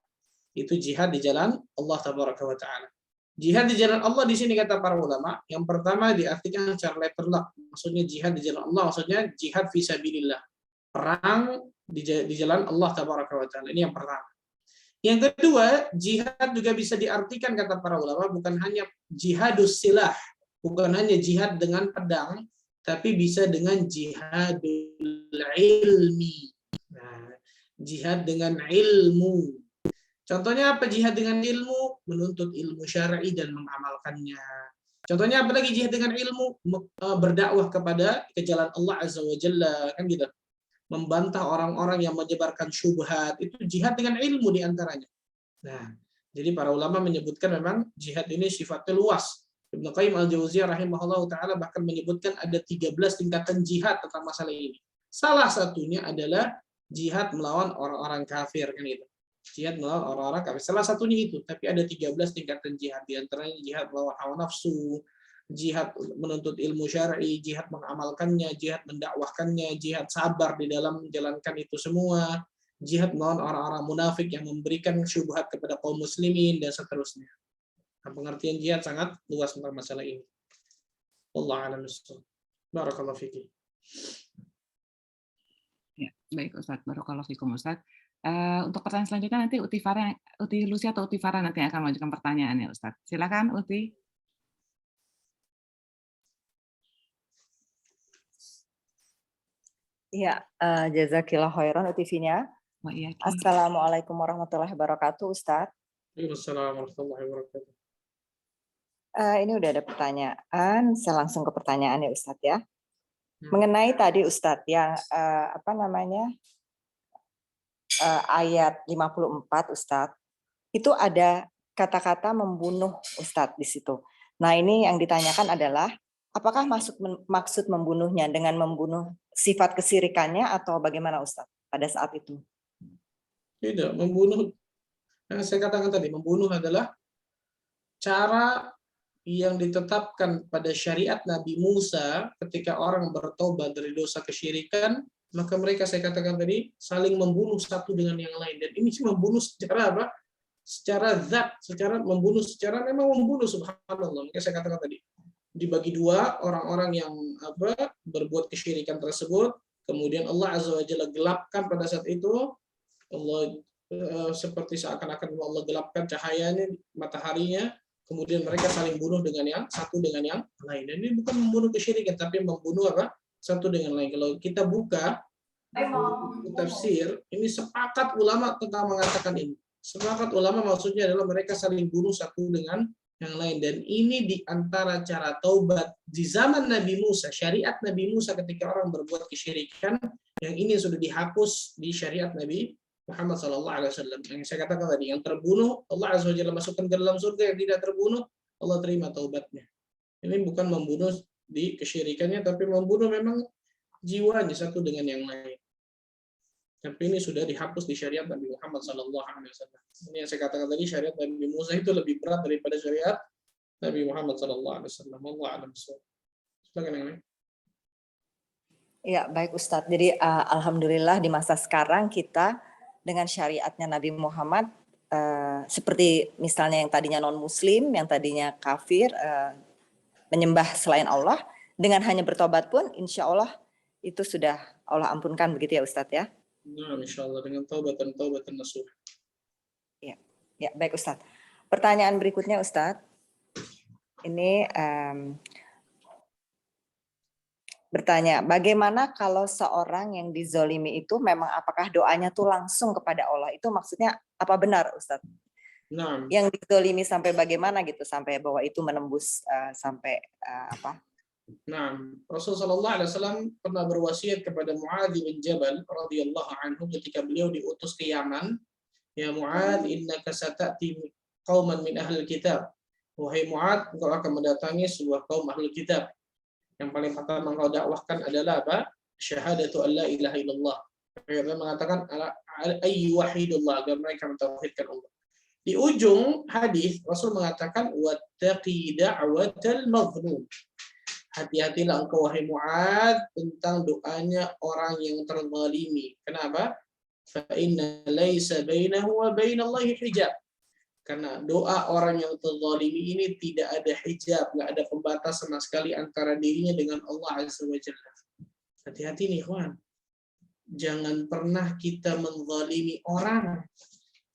Itu jihad di jalan Allah tabaraka wa taala. Jihad di jalan Allah di sini kata para ulama, yang pertama diartikan secara letterlock, maksudnya jihad di jalan Allah, maksudnya jihad fi sabilillah. Perang di jalan Allah tabaraka wa taala. Ini yang pertama. Yang kedua, jihad juga bisa diartikan kata para ulama bukan hanya jihadus silah, bukan hanya jihad dengan pedang, tapi bisa dengan jihadul ilmi. Nah, jihad dengan ilmu. Contohnya apa jihad dengan ilmu? Menuntut ilmu syar'i dan mengamalkannya. Contohnya apa lagi jihad dengan ilmu? Berdakwah kepada ke jalan Allah Azza wa Jalla, kan gitu. Membantah orang-orang yang menyebarkan syubhat, itu jihad dengan ilmu diantaranya. Nah, jadi para ulama menyebutkan memang jihad ini sifatnya luas. Ibnu Qayyim al-Jauziyah rahimahullah ta'ala bahkan menyebutkan ada 13 tingkatan jihad tentang masalah ini. Salah satunya adalah jihad melawan orang-orang kafir, kan gitu. Jihad melawan orang-orang kafir. Salah satunya itu, tapi ada 13 tingkatan jihad. Di antaranya jihad melawan hawa nafsu, jihad menuntut ilmu syar'i, jihad mengamalkannya, jihad mendakwahkannya, jihad sabar di dalam menjalankan itu semua, jihad melawan orang-orang munafik yang memberikan syubhat kepada kaum muslimin, dan seterusnya. Nah, pengertian jihad sangat luas tentang masalah ini. Wallahu a'lam bishawab. Barakallahu fiik. Ya, baik Ustaz. Barakallahu fikum Ustaz. Untuk pertanyaan selanjutnya nanti Uti Lucy atau Uti Farah nanti akan mengajukan pertanyaannya Ustaz. Silakan Uti. Ya, jazakillah khairan UTV-nya. Assalamualaikum warahmatullahi wabarakatuh, Ustadz. Waalaikumsalam warahmatullahi wabarakatuh. Ini udah ada pertanyaan, saya langsung ke pertanyaan ya Ustadz ya. Mengenai tadi Ustadz yang ayat 54 Ustadz, itu ada kata-kata membunuh Ustadz di situ. Nah ini yang ditanyakan adalah, apakah maksud membunuhnya dengan membunuh sifat kesirikannya atau bagaimana Ustadz pada saat itu? Tidak, membunuh, yang saya katakan tadi, membunuh adalah cara yang ditetapkan pada syariat Nabi Musa ketika orang bertobat dari dosa kesyirikan, maka mereka, saya katakan tadi, saling membunuh satu dengan yang lain. Dan ini membunuh secara apa? Secara zat, secara membunuh, secara memang membunuh, subhanallah. Maka saya katakan tadi, dibagi dua orang-orang yang berbuat kesyirikan tersebut, kemudian Allah Azza wa Jalla gelapkan pada saat itu, Allah seperti seakan-akan Allah gelapkan cahayanya, mataharinya, kemudian mereka saling bunuh dengan yang satu dengan yang lain. Dan ini bukan membunuh kesyirikan, tapi membunuh satu dengan lain. Kalau kita buka tafsir, ini sepakat ulama tentang mengatakan ini. Sepakat ulama maksudnya adalah mereka saling bunuh satu dengan yang lain. Dan ini di antara cara taubat di zaman Nabi Musa, syariat Nabi Musa ketika orang berbuat kesyirikan, yang ini sudah dihapus di syariat Nabi Muhammad SAW. Yang saya katakan tadi, yang terbunuh Allah Azza wa Jalla masukkan ke dalam surga, yang tidak terbunuh Allah terima taubatnya. Ini bukan membunuh di kesyirikannya, tapi membunuh memang jiwanya satu dengan yang lain. Tapi ini sudah dihapus di syariat Nabi Muhammad SAW. Ini yang saya katakan tadi, syariat Nabi Musa itu lebih berat daripada syariat Nabi Muhammad SAW. Allah a'lam bishawab. Silakan yang lain. Ya, baik Ustadz. Jadi alhamdulillah di masa sekarang kita dengan syariatnya Nabi Muhammad, seperti misalnya yang tadinya non-muslim, yang tadinya kafir, menyembah selain Allah, dengan hanya bertobat pun insya Allah itu sudah Allah ampunkan, begitu ya Ustadz ya? Nah, insya Allah dengan taubatan nasuh. Ya, baik Ustadz. Pertanyaan berikutnya Ustadz, ini bertanya, bagaimana kalau seorang yang dizolimi itu memang apakah doanya tuh langsung kepada Allah? Itu maksudnya apa benar Ustadz? Nah. Yang dizolimi sampai bagaimana gitu, sampai bahwa itu menembus sampai apa? Nah, Rasulullah SAW pernah berwasiat kepada Mu'adz bin Jabal radhiyallahu anhu ketika beliau diutus ke Yaman. Ya Mu'adz, innaka sata'ti qauman min ahlil kitab. Wahai Mu'adz, engkau akan mendatangi sebuah kaum ahlul kitab. Yang paling pertama engkau dakwahkan adalah apa? Syahadatu an la ilaha illallah. Mereka mengatakan ayyu wahidullah, agar mereka mentauhidkan Allah. Di ujung hadis Rasul mengatakan wattaqi da'watal mazlum. Hati-hatilah engkau wahai Mu'adz tentang doanya orang yang terzalimi. Kenapa? Fa inna laisa bainahu wa bainallahi hijab. Karena doa orang yang terzalimi ini tidak ada hijab, nggak ada pembatas sama sekali antara dirinya dengan Allah Azza wa Jalla. Hati-hati nih, kawan. Jangan pernah kita menzalimi orang.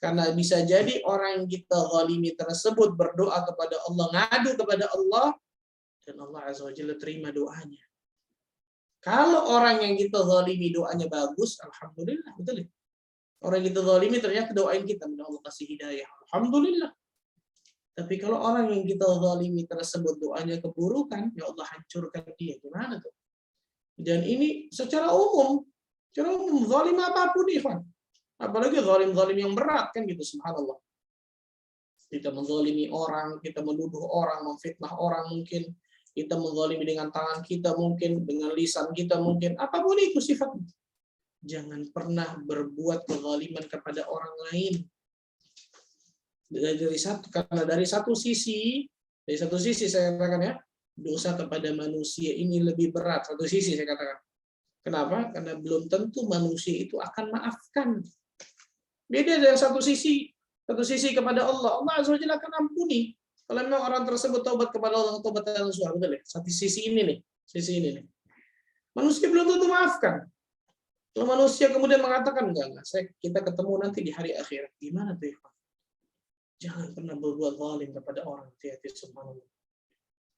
Karena bisa jadi orang yang kita zalimi tersebut berdoa kepada Allah, ngadu kepada Allah, dan Allah Azza wa Jalla terima doanya. Kalau orang yang kita zalimi doanya bagus, alhamdulillah, betul ya? Orang yang kita zalimi ternyata doain kita, Allah kasih hidayah, alhamdulillah. Tapi kalau orang yang kita zalimi tersebut doanya keburukan, ya Allah hancurkan dia. Gimana tuh? Dan ini secara umum zalim apapun, Ikhwan. Apalagi zalim-zalim yang berat kan gitu, subhanallah. Kita menzalimi orang, kita menuduh orang, memfitnah orang mungkin, kita menzalimi dengan tangan kita mungkin, dengan lisan kita mungkin, apapun itu sifatnya. Jangan pernah berbuat kezaliman kepada orang lain. Karena dari satu sisi saya katakan ya, dosa kepada manusia ini lebih berat. Satu sisi saya katakan. Kenapa? Karena belum tentu manusia itu akan maafkan. Beda dengan satu sisi kepada Allah. Allah Azza wa Jalla akan ampuni. Kalau memang orang tersebut taubat kepada Allah, taubat yang nasuha, betul ya? Satu sisi ini nih. Manusia belum tentu maafkan. Kalau manusia kemudian mengatakan enggak, kita ketemu nanti di hari akhirat. Gimana tuh, Ikhwan? Jangan pernah berbuat zalim kepada orang. Hati-hati, subhanallah.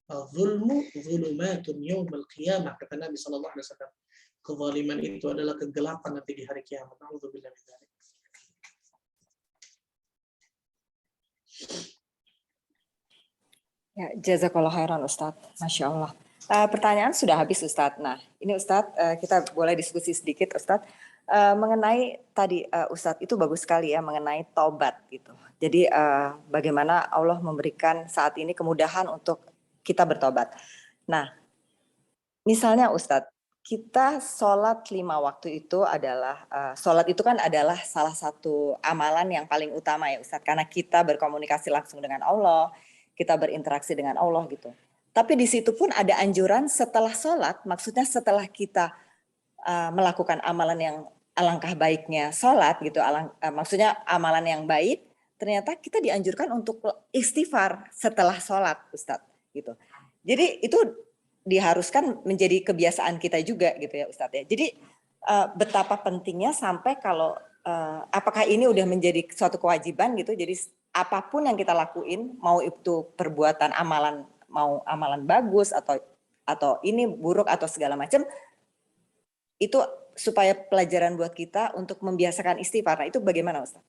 Al-zulmu zulumatun yawmal qiyamah, kata Nabi sallallahu alaihi wasallam. Kezaliman itu adalah kegelapan nanti di hari kiamat. A'udzubillahi min dzalik. Ya, jazakallah khairan Ustadz. Masya Allah. Pertanyaan sudah habis Ustadz. Nah, ini Ustadz, kita boleh diskusi sedikit Ustadz. Mengenai tadi Ustadz, itu bagus sekali ya, mengenai taubat gitu. Jadi bagaimana Allah memberikan saat ini kemudahan untuk kita bertobat. Nah, misalnya Ustadz, kita sholat 5 waktu itu adalah, sholat itu kan adalah salah satu amalan yang paling utama ya Ustadz. Karena kita berkomunikasi langsung dengan Allah, kita berinteraksi dengan Allah gitu. Tapi di situ pun ada anjuran setelah sholat, maksudnya setelah kita melakukan amalan yang alangkah baiknya sholat gitu, maksudnya amalan yang baik, ternyata kita dianjurkan untuk istighfar setelah sholat, Ustadz gitu. Jadi itu diharuskan menjadi kebiasaan kita juga gitu ya Ustadz ya. Jadi betapa pentingnya sampai kalau apakah ini udah menjadi suatu kewajiban gitu, jadi apapun yang kita lakuin, mau itu perbuatan amalan, mau amalan bagus atau ini buruk atau segala macam, itu supaya pelajaran buat kita untuk membiasakan istighfar. Nah, itu bagaimana Ustaz?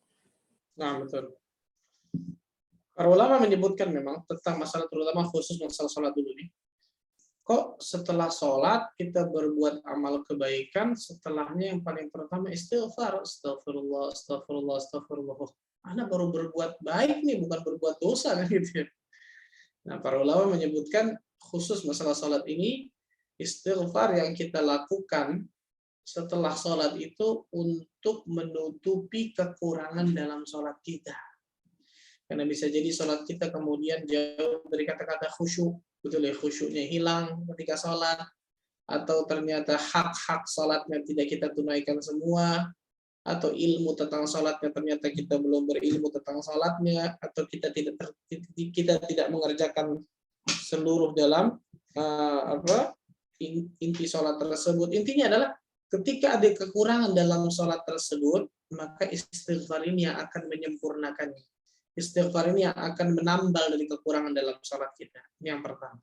Nah, betul. Para ulama menyebutkan memang tentang masalah, terutama khusus masalah sholat dulu nih. Kok setelah sholat kita berbuat amal kebaikan, setelahnya yang paling pertama istighfar, astagfirullah, astagfirullah, astagfirullah. Anda baru berbuat baik nih, bukan berbuat dosa kan gitu ya. Nah, para ulama menyebutkan khusus masalah sholat ini, istighfar yang kita lakukan setelah sholat itu untuk menutupi kekurangan dalam sholat kita. Karena bisa jadi sholat kita kemudian jauh dari kata-kata khusyuk, betul ya, khusyuknya hilang ketika sholat, atau ternyata hak-hak sholatnya tidak kita tunaikan semua, atau ilmu tentang sholatnya ternyata kita belum berilmu tentang sholatnya, atau kita tidak mengerjakan seluruh dalam inti sholat tersebut. Intinya adalah ketika ada kekurangan dalam sholat tersebut, maka istighfar ini yang akan menyempurnakannya. Istighfar ini yang akan menambal dari kekurangan dalam sholat kita. Ini yang pertama.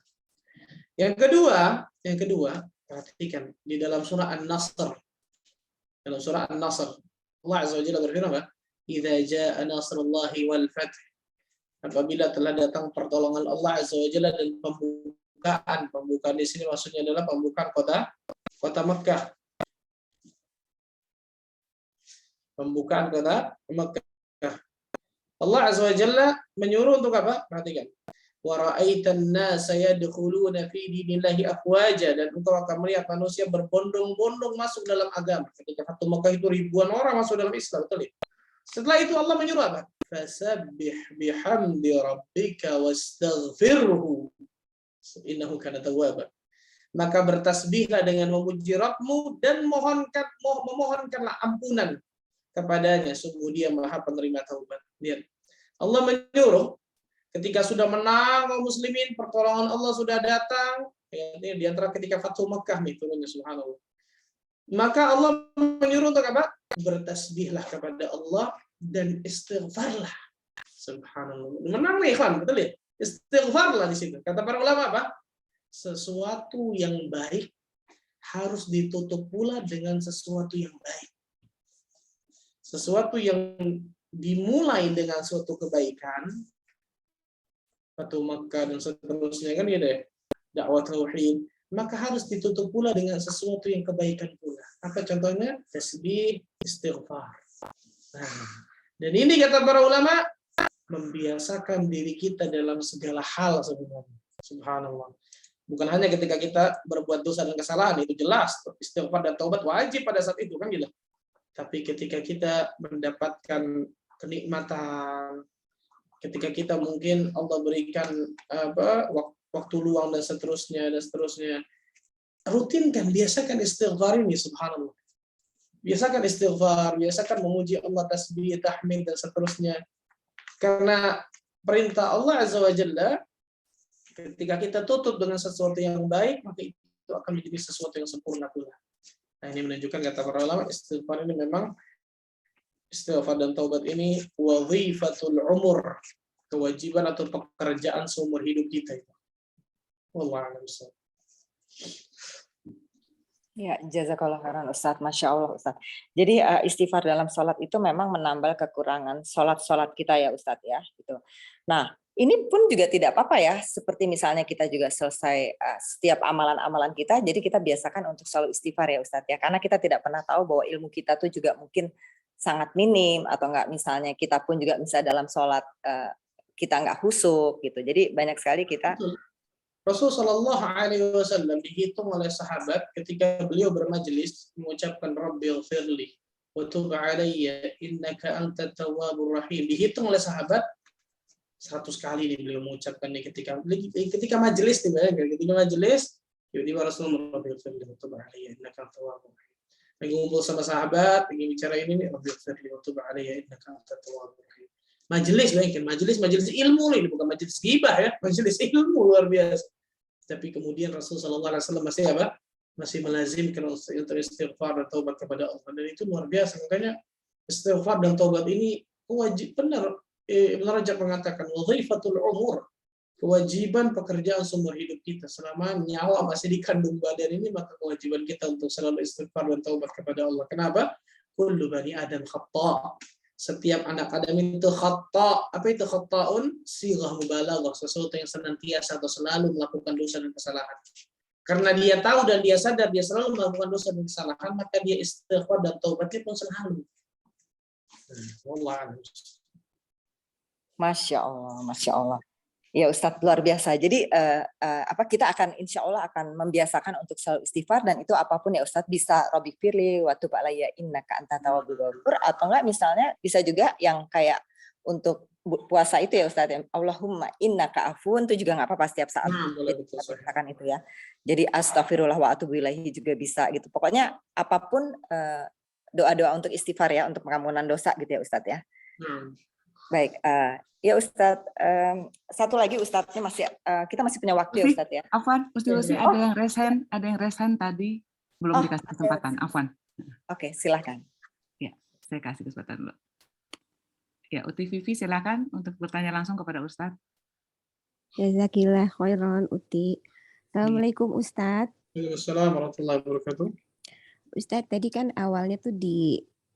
Yang kedua, perhatikan di dalam surah An-Nasr. Dalam surah An-Nasr, Allah Azza wa Jalla berfirman, "Idza jaa nasrullahi wal fath." Apabila telah datang pertolongan Allah Azza wa Jalla dan pembukaan di sini maksudnya adalah pembukaan kota Mekkah. Pembukaan kota Mekkah. Allah Azza wa Jalla menyuruh untuk apa? Perhatikan. Wa ra'aitan nasa yadkhuluna fi dinillahi afwaja, dan engkau akan melihat manusia berbondong-bondong masuk dalam agama. Ketika Fatu Makkah itu ribuan orang masuk dalam Islam, betul ya? Setelah itu Allah menyuruh apa? Fasabbih bihamdi rabbika wastaghfirhu innahu kana tawwaba. Maka bertasbihlah dengan memuji Rabbmu dan memohonkanlah ampunan kepadanya, sungguh dia Maha penerima taubat. Lihat, Allah menyuruh ketika sudah menang kaum muslimin, pertolongan Allah sudah datang, ya, di antara ketika Fathu Makkah nih turunnya, subhanallah. Maka Allah menyuruh untuk apa? Bertasbihlah kepada Allah dan istighfarlah. Subhanallah. Menang nih, Ikhwan, betul ya? Istighfarlah di situ. Kata para ulama apa? Sesuatu yang baik harus ditutup pula dengan sesuatu yang baik. Sesuatu yang dimulai dengan suatu kebaikan, Fatu Makkah dan seterusnya kan gitu ya, dakwah tauhid, maka harus ditutup pula dengan sesuatu yang kebaikan pula. Apa contohnya? Tasbih, istighfar. Nah, dan ini kata para ulama membiasakan diri kita dalam segala hal sebenarnya. Subhanallah. Bukan hanya ketika kita berbuat dosa dan kesalahan, itu jelas istighfar dan taubat wajib pada saat itu kan gitu. Tapi ketika kita mendapatkan kenikmatan, ketika kita mungkin Allah berikan waktu luang dan seterusnya, rutinkan, biasakan istighfar ini, subhanallah. Biasakan istighfar, biasakan memuji Allah, tasbih, tahmid dan seterusnya. Karena perintah Allah Azza wa Jalla, ketika kita tutup dengan sesuatu yang baik, maka itu akan menjadi sesuatu yang sempurna pula. Nah, ini menunjukkan kata para ulama, istighfar ini memang, istighfar dan taubat ini wazifatul umur, kewajiban atau pekerjaan seumur hidup kita itu. Wallahu a'lam bishawab. Ya, jazakallah khairan Ustaz, Masya Allah Ustaz. Jadi istighfar dalam sholat itu memang menambal kekurangan sholat kita ya Ustaz ya. Gitu. Nah, ini pun juga tidak apa-apa ya, seperti misalnya kita juga selesai setiap amalan-amalan kita, jadi kita biasakan untuk selalu istighfar ya Ustaz ya. Karena kita tidak pernah tahu bahwa ilmu kita tuh juga mungkin sangat minim, atau enggak misalnya kita pun juga bisa dalam sholat kita enggak khusyuk gitu. Jadi banyak sekali kita. Rasul Shallallahu Alaihi Wasallam dihitung oleh sahabat ketika beliau bermajlis mengucapkan Rabbighfirli wa tub alayya innaka antat tawwabur rahim. Dihitung oleh sahabat 100 kali nih beliau mengucapkan nih ketika majelis nih, ketika majelis tiba-tiba Rasulullah Rabbighfirli wa tub alayya innaka antat tawwabur rahim. Lagi ngumpul sama sahabat, lagi bicara ini nih Rabbighfirli wa tub alayya innaka antat tawwabur rahim. Majelis, bayangkan majelis ilmu nih, bukan majelis ghibah ya, majelis ilmu luar biasa. Tapi kemudian Rasulullah SAW masih melazimkan untuk istighfar dan taubat kepada Allah, dan itu luar biasa. Makanya istighfar dan taubat ini wajib, benar Ibn Rajab mengatakan wazifatul umur, kewajiban pekerjaan seumur hidup kita. Selama nyawa masih di kandung badan ini, maka kewajiban kita untuk selalu istighfar dan taubat kepada Allah. Kenapa? Kullu bani Adam khata'. Setiap anak Adam itu khata'. Apa itu khata'un? Sighah mubalaghah, sesuatu yang senantiasa atau selalu melakukan dosa dan kesalahan. Karena dia tahu dan dia sadar dia selalu melakukan dosa dan kesalahan, maka dia istighfar dan taubatnya pun selalu. Wallahu a'lam. Masya Allah, Masya Allah. Ya Ustadz, luar biasa. Jadi kita akan insya Allah akan membiasakan untuk selalu istighfar, dan itu apapun ya Ustadz, bisa Rabbighfirli wa tub alayya innaka antat tawwabur rahim, atau enggak misalnya bisa juga yang kayak untuk puasa itu ya Ustadz, Allahumma innaka afun, itu juga nggak apa-apa setiap saat kita katakan itu ya. Jadi astagfirullah wa atubu ilaihi juga bisa gitu. Pokoknya apapun doa-doa untuk istighfar ya, untuk pengampunan dosa gitu ya Ustadz ya. Baik, ya Ustadz, satu lagi Ustadznya kita masih punya waktu ya Ustadz ya. Afwan, Ustadz ada yang resen tadi belum dikasih kesempatan. Afwan. Oke, silakan. Ya, saya kasih kesempatan dulu. Ya, Uti Vivi silakan untuk bertanya langsung kepada Ustadz. Jazakillah khairan Uti. Assalamualaikum Ustadz. Waalaikumsalam warahmatullahi wabarakatuh. Ustadz, tadi kan awalnya tuh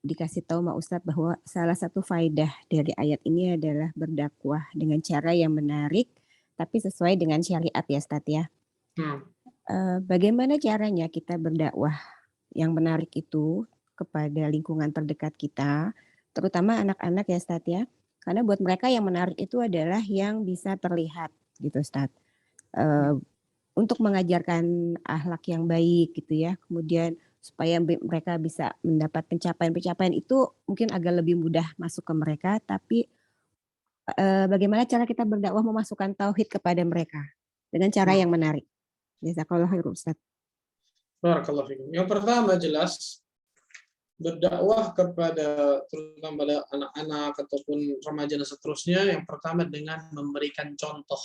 dikasih tahu sama Ustadz bahwa salah satu faedah dari ayat ini adalah berdakwah dengan cara yang menarik tapi sesuai dengan syariat ya Ustadz ya. Bagaimana caranya kita berdakwah yang menarik itu kepada lingkungan terdekat kita, terutama anak-anak ya Ustadz ya. Karena buat mereka yang menarik itu adalah yang bisa terlihat gitu Ustadz. Untuk mengajarkan akhlak yang baik gitu ya. Kemudian supaya mereka bisa mendapat pencapaian-pencapaian itu mungkin agak lebih mudah masuk ke mereka, tapi bagaimana cara kita berdakwah memasukkan tauhid kepada mereka dengan cara yang menarik. Jazakallahu khairan Ustaz. Barakallahu fikum. Yang pertama jelas berdakwah kepada terutama pada anak-anak ataupun remaja dan seterusnya, yang pertama dengan memberikan contoh.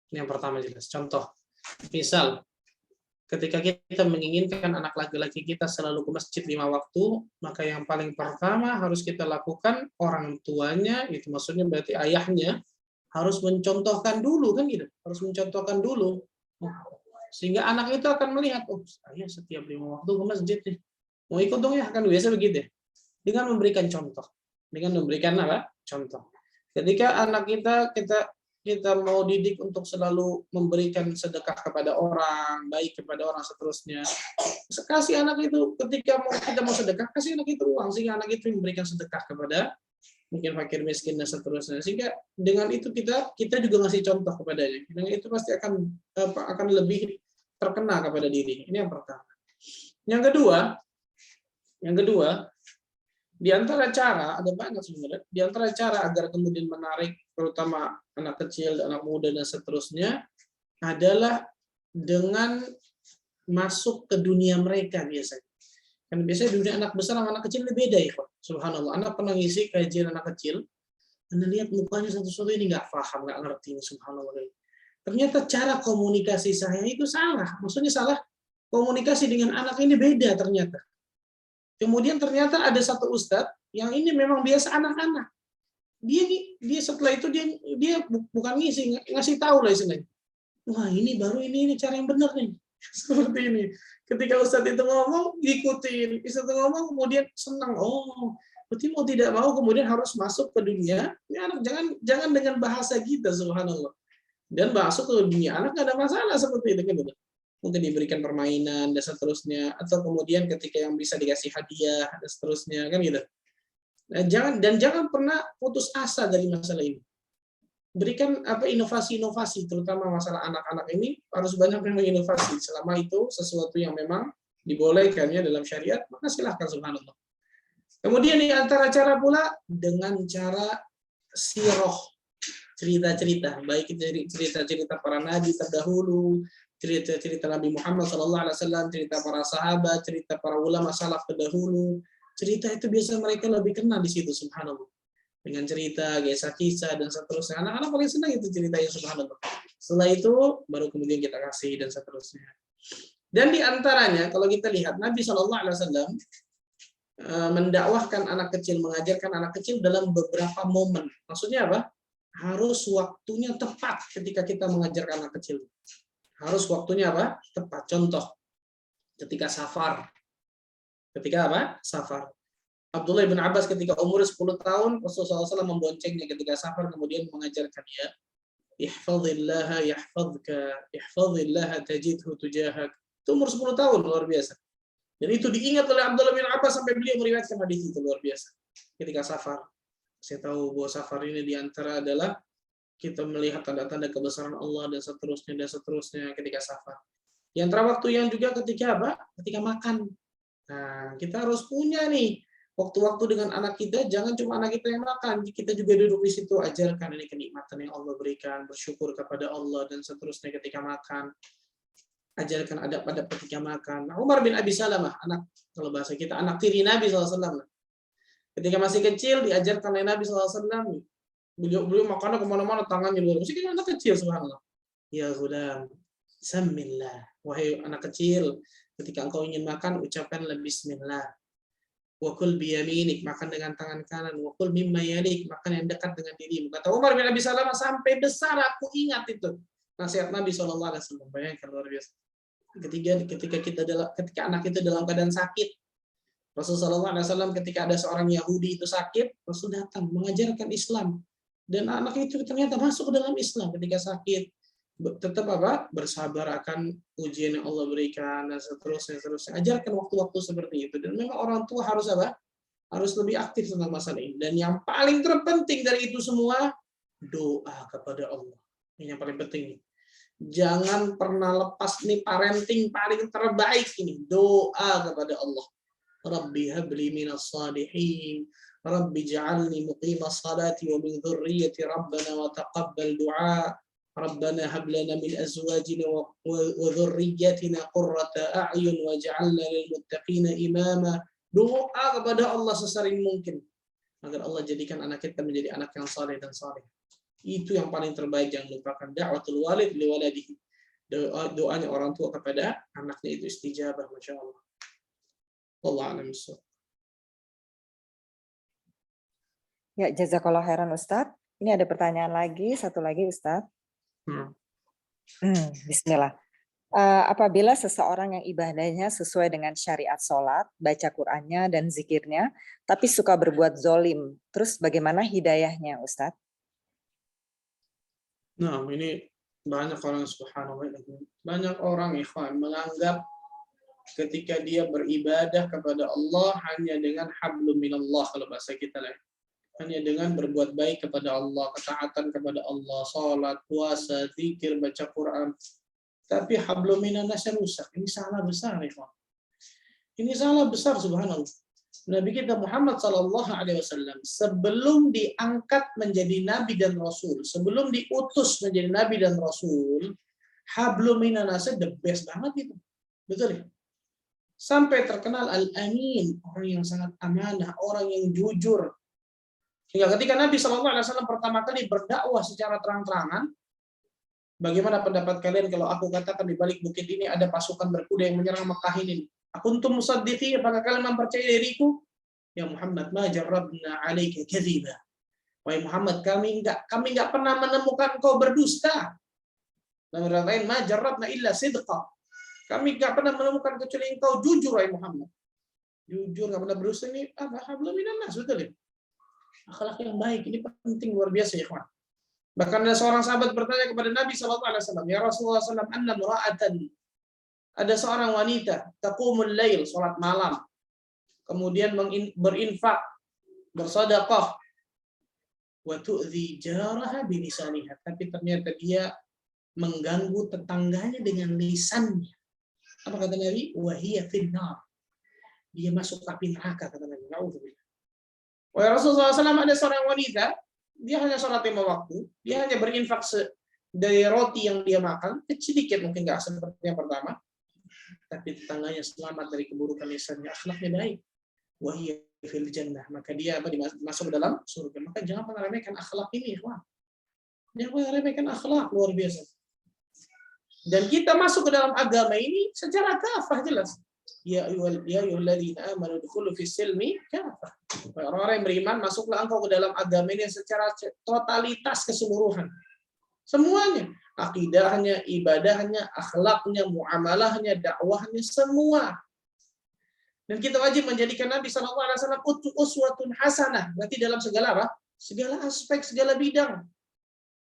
Yang pertama jelas contoh. Misal ketika kita menginginkan anak laki-laki kita selalu ke masjid 5 waktu, maka yang paling pertama harus kita lakukan, orang tuanya, itu maksudnya berarti ayahnya, harus mencontohkan dulu, kan gitu, harus mencontohkan dulu. Sehingga anak itu akan melihat, oh ayah setiap 5 waktu ke masjid nih, mau ikut dong ya, kan biasa begitu ya. Dengan memberikan contoh. Dengan memberikan apa? Contoh. Ketika anak kita mau didik untuk selalu memberikan sedekah kepada orang, baik kepada orang seterusnya. Kasih anak itu ketika kita mau sedekah, kasih anak itu uang sehingga anak itu memberikan sedekah kepada mungkin fakir miskin dan seterusnya. Sehingga dengan itu kita juga ngasih contoh kepadanya. Dengan itu pasti akan lebih terkena kepada diri. Ini yang pertama. Yang kedua, di antara cara, ada banyak sebenarnya, di antara cara agar kemudian menarik, terutama anak kecil, anak muda, dan seterusnya, adalah dengan masuk ke dunia mereka biasanya. Kan biasanya dunia anak besar sama anak kecil ini beda ya, Pak. Subhanallah. Anak pernah ngisi kajian anak kecil, Anda lihat mukanya satu-satu ini nggak paham, nggak ngerti, subhanallah. Ternyata cara komunikasi saya itu salah. Maksudnya salah, komunikasi dengan anak ini beda ternyata. Kemudian ternyata ada satu ustadz yang ini memang biasa anak-anak. Dia setelah itu dia bukan ngisi, ngasih tahu lah istilahnya. Wah ini baru ini cara yang benar nih. Seperti ini. Ketika ustadz itu ngomong, diikutin. Ustadz ngomong, kemudian senang. Oh, berarti mau tidak mau kemudian harus masuk ke dunia. Ini anak jangan dengan bahasa kita, subhanallah. Dan masuk ke dunia anak nggak ada masalah seperti itu kan. Mungkin diberikan permainan dan seterusnya, atau kemudian ketika yang bisa dikasih hadiah dan seterusnya kan gitu. Dan jangan pernah putus asa dari masalah ini. Berikan inovasi-inovasi, terutama masalah anak-anak ini harus banyak memang inovasi. Selama itu sesuatu yang memang dibolehkannya dalam syariat, maka silahkan, subhanallah. Kemudian di antara cara pula dengan cara sirah, cerita-cerita, baik cerita-cerita para nabi terdahulu, cerita-cerita Nabi Muhammad SAW, cerita para sahabat, cerita para ulama salaf terdahulu. Cerita itu biasa mereka lebih kenal di situ, subhanallah. Dengan cerita, kisah-kisah, dan seterusnya. Anak-anak paling senang itu ceritanya, subhanallah. Setelah itu, baru kemudian kita kasih, dan seterusnya. Dan di antaranya, kalau kita lihat, Nabi SAW mendakwahkan anak kecil, mengajarkan anak kecil dalam beberapa momen. Maksudnya apa? Harus waktunya tepat ketika kita mengajarkan anak kecil. Harus waktunya apa? Tepat. Contoh, ketika safar. Ketika apa? Safar. Abdullah bin Abbas ketika umur 10 tahun, Rasulullah SAW memboncengnya ketika safar, kemudian mengajarkan dia, ihfazillaha yahfazka, ihfazillaha tajidhu tujahak. Itu umur 10 tahun, luar biasa. Dan itu diingat oleh Abdullah bin Abbas sampai beliau meriwayatkan hadis itu, luar biasa. Ketika safar. Saya tahu bahwa safar ini diantara adalah kita melihat tanda-tanda kebesaran Allah dan seterusnya ketika safar. Di antara waktu yang juga ketika apa? Ketika makan. Nah, kita harus punya nih waktu-waktu dengan anak kita, jangan cuma anak kita yang makan, kita juga duduk di situ, ajarkan ini kenikmatan yang Allah berikan, bersyukur kepada Allah dan seterusnya ketika makan. Ajarkan adab-adab ketika makan. Nah, Umar bin Abi Salamah, anak kalau bahasa kita anak tiri Nabi SAW. Ketika masih kecil diajarkan oleh Nabi SAW. Beliau makannya kemana-mana, tangannya luar. Mesti kita anak kecil, subhanallah. Ya ghulam, samillah. Wahai anak kecil, ketika engkau ingin makan, ucapkanlah bismillah. Wa kul biyaminik, makan dengan tangan kanan. Wa kul mimma yalik, makan yang dekat dengan dirimu. Kata Umar bin Abi Salamah, sampai besar aku ingat itu. Nasihat Nabi SAW. Bayangkan, luar biasa. Ketika anak itu dalam keadaan sakit, Rasulullah SAW ketika ada seorang Yahudi itu sakit, Rasul datang mengajarkan Islam. Dan anak itu ternyata masuk ke dalam Islam ketika sakit. Tetap apa? Bersabar akan ujian yang Allah berikan dan seterusnya. Ajarkan waktu-waktu seperti itu. Dan memang orang tua harus apa? Harus lebih aktif tentang masalah ini. Dan yang paling terpenting dari itu semua, doa kepada Allah. Ini yang paling penting. Jangan pernah lepas nih parenting paling terbaik ini. Doa kepada Allah. Rabbi habli minas salihin. Rabbi ja'alni muqimas salati wa min dhurriyyati rabbana wa taqabbal du'a. Rabbana hab lana min azwajina wa dhurriyyatina qurrata a'yun waj'alna lil muttaqina imama. Doa kepada Allah sesering mungkin agar Allah jadikan anak kita menjadi anak yang saleh dan saleh. Itu yang paling terbaik, jangan lupakan da'watul walid li waladihi. doanya orang tua kepada anaknya itu istijabah, masya Allah. Wallahu a'lam bishawab. Ya, jazakallah khairan Ustadz. Ini ada pertanyaan lagi, satu lagi Ustadz. Bismillah. Apabila seseorang yang ibadahnya sesuai dengan syariat sholat, baca Qur'annya dan zikirnya, tapi suka berbuat zolim, terus bagaimana hidayahnya, Ustadz? Nah, ini banyak orang, subhanallah, banyak orang ikhwan menganggap ketika dia beribadah kepada Allah hanya dengan hablum minallah, kalau bahasa kita lah, hanya dengan berbuat baik kepada Allah, ketaatan kepada Allah, sholat, puasa, zikir, baca Quran. Tapi hablum minannasnya rusak. Ini salah besar, ikhwan. Ini salah besar, subhanallah. Nabi kita Muhammad SAW sebelum diangkat menjadi nabi dan rasul, sebelum diutus menjadi nabi dan rasul, hablum minannasnya the best banget itu. Betul ya? Sampai terkenal al-amin, orang yang sangat amanah, orang yang jujur. Hingga ketika Nabi SAW pertama kali berdakwah secara terang-terangan, bagaimana pendapat kalian kalau aku katakan di balik bukit ini ada pasukan berkuda yang menyerang Mekah ini? Akuntum musaddiqin, apakah kalian mempercayai diriku? Ya Muhammad, ma jarrabna 'alaika kadhiba. Wahai Muhammad, kami enggak pernah menemukan kau berdusta. Dalam riwayat lain, ma jarrabna illa sidqa. Kami enggak pernah menemukan kecuali engkau jujur, wahai Muhammad. Jujur, enggak pernah berdusta, ini apa? Hablum minannas, betul ya? Akhlak yang baik ini penting, luar biasa ya, ikhwan. Bahkan ada seorang sahabat bertanya kepada Nabi SAW, ya Rasulullah SAW, anna mura'atan, ada seorang wanita, taqumul lail, salat malam, kemudian berinfak, bersedekah, wa tu'dhi jaraha bilisaniha, tapi ternyata dia mengganggu tetangganya dengan lisannya. Apa kata Nabi? Wa hiya finnar. Dia masuk api neraka, kata Nabi. Na'udzubillah. Wahai Rasulullah SAW, ada seorang wanita, dia hanya sholat 5 waktu, dia hanya berinfak dari roti yang dia makan, sedikit mungkin nggak seperti yang pertama, tapi tetangganya selamat dari keburukan lisannya, akhlaknya baik. Wahiyya fil jannah, maka dia masuk ke dalam surga. Maka jangan pernah remehkan akhlak ini, wah. Jangan pernah remehkan akhlak, luar biasa. Dan kita masuk ke dalam agama ini secara kafah jelas. Ya ayyuhalladzina amanu udkhulu fis silmi kafah. Orang-orang yang beriman, masuklah engkau ke dalam agama ini secara totalitas keseluruhan. Semuanya, akidahnya, ibadahnya, akhlaknya, muamalahnya, dakwahnya, semua. Dan kita wajib menjadikan Nabi SAW uswatun hasanah. Berarti dalam segala apa? Segala aspek, segala bidang.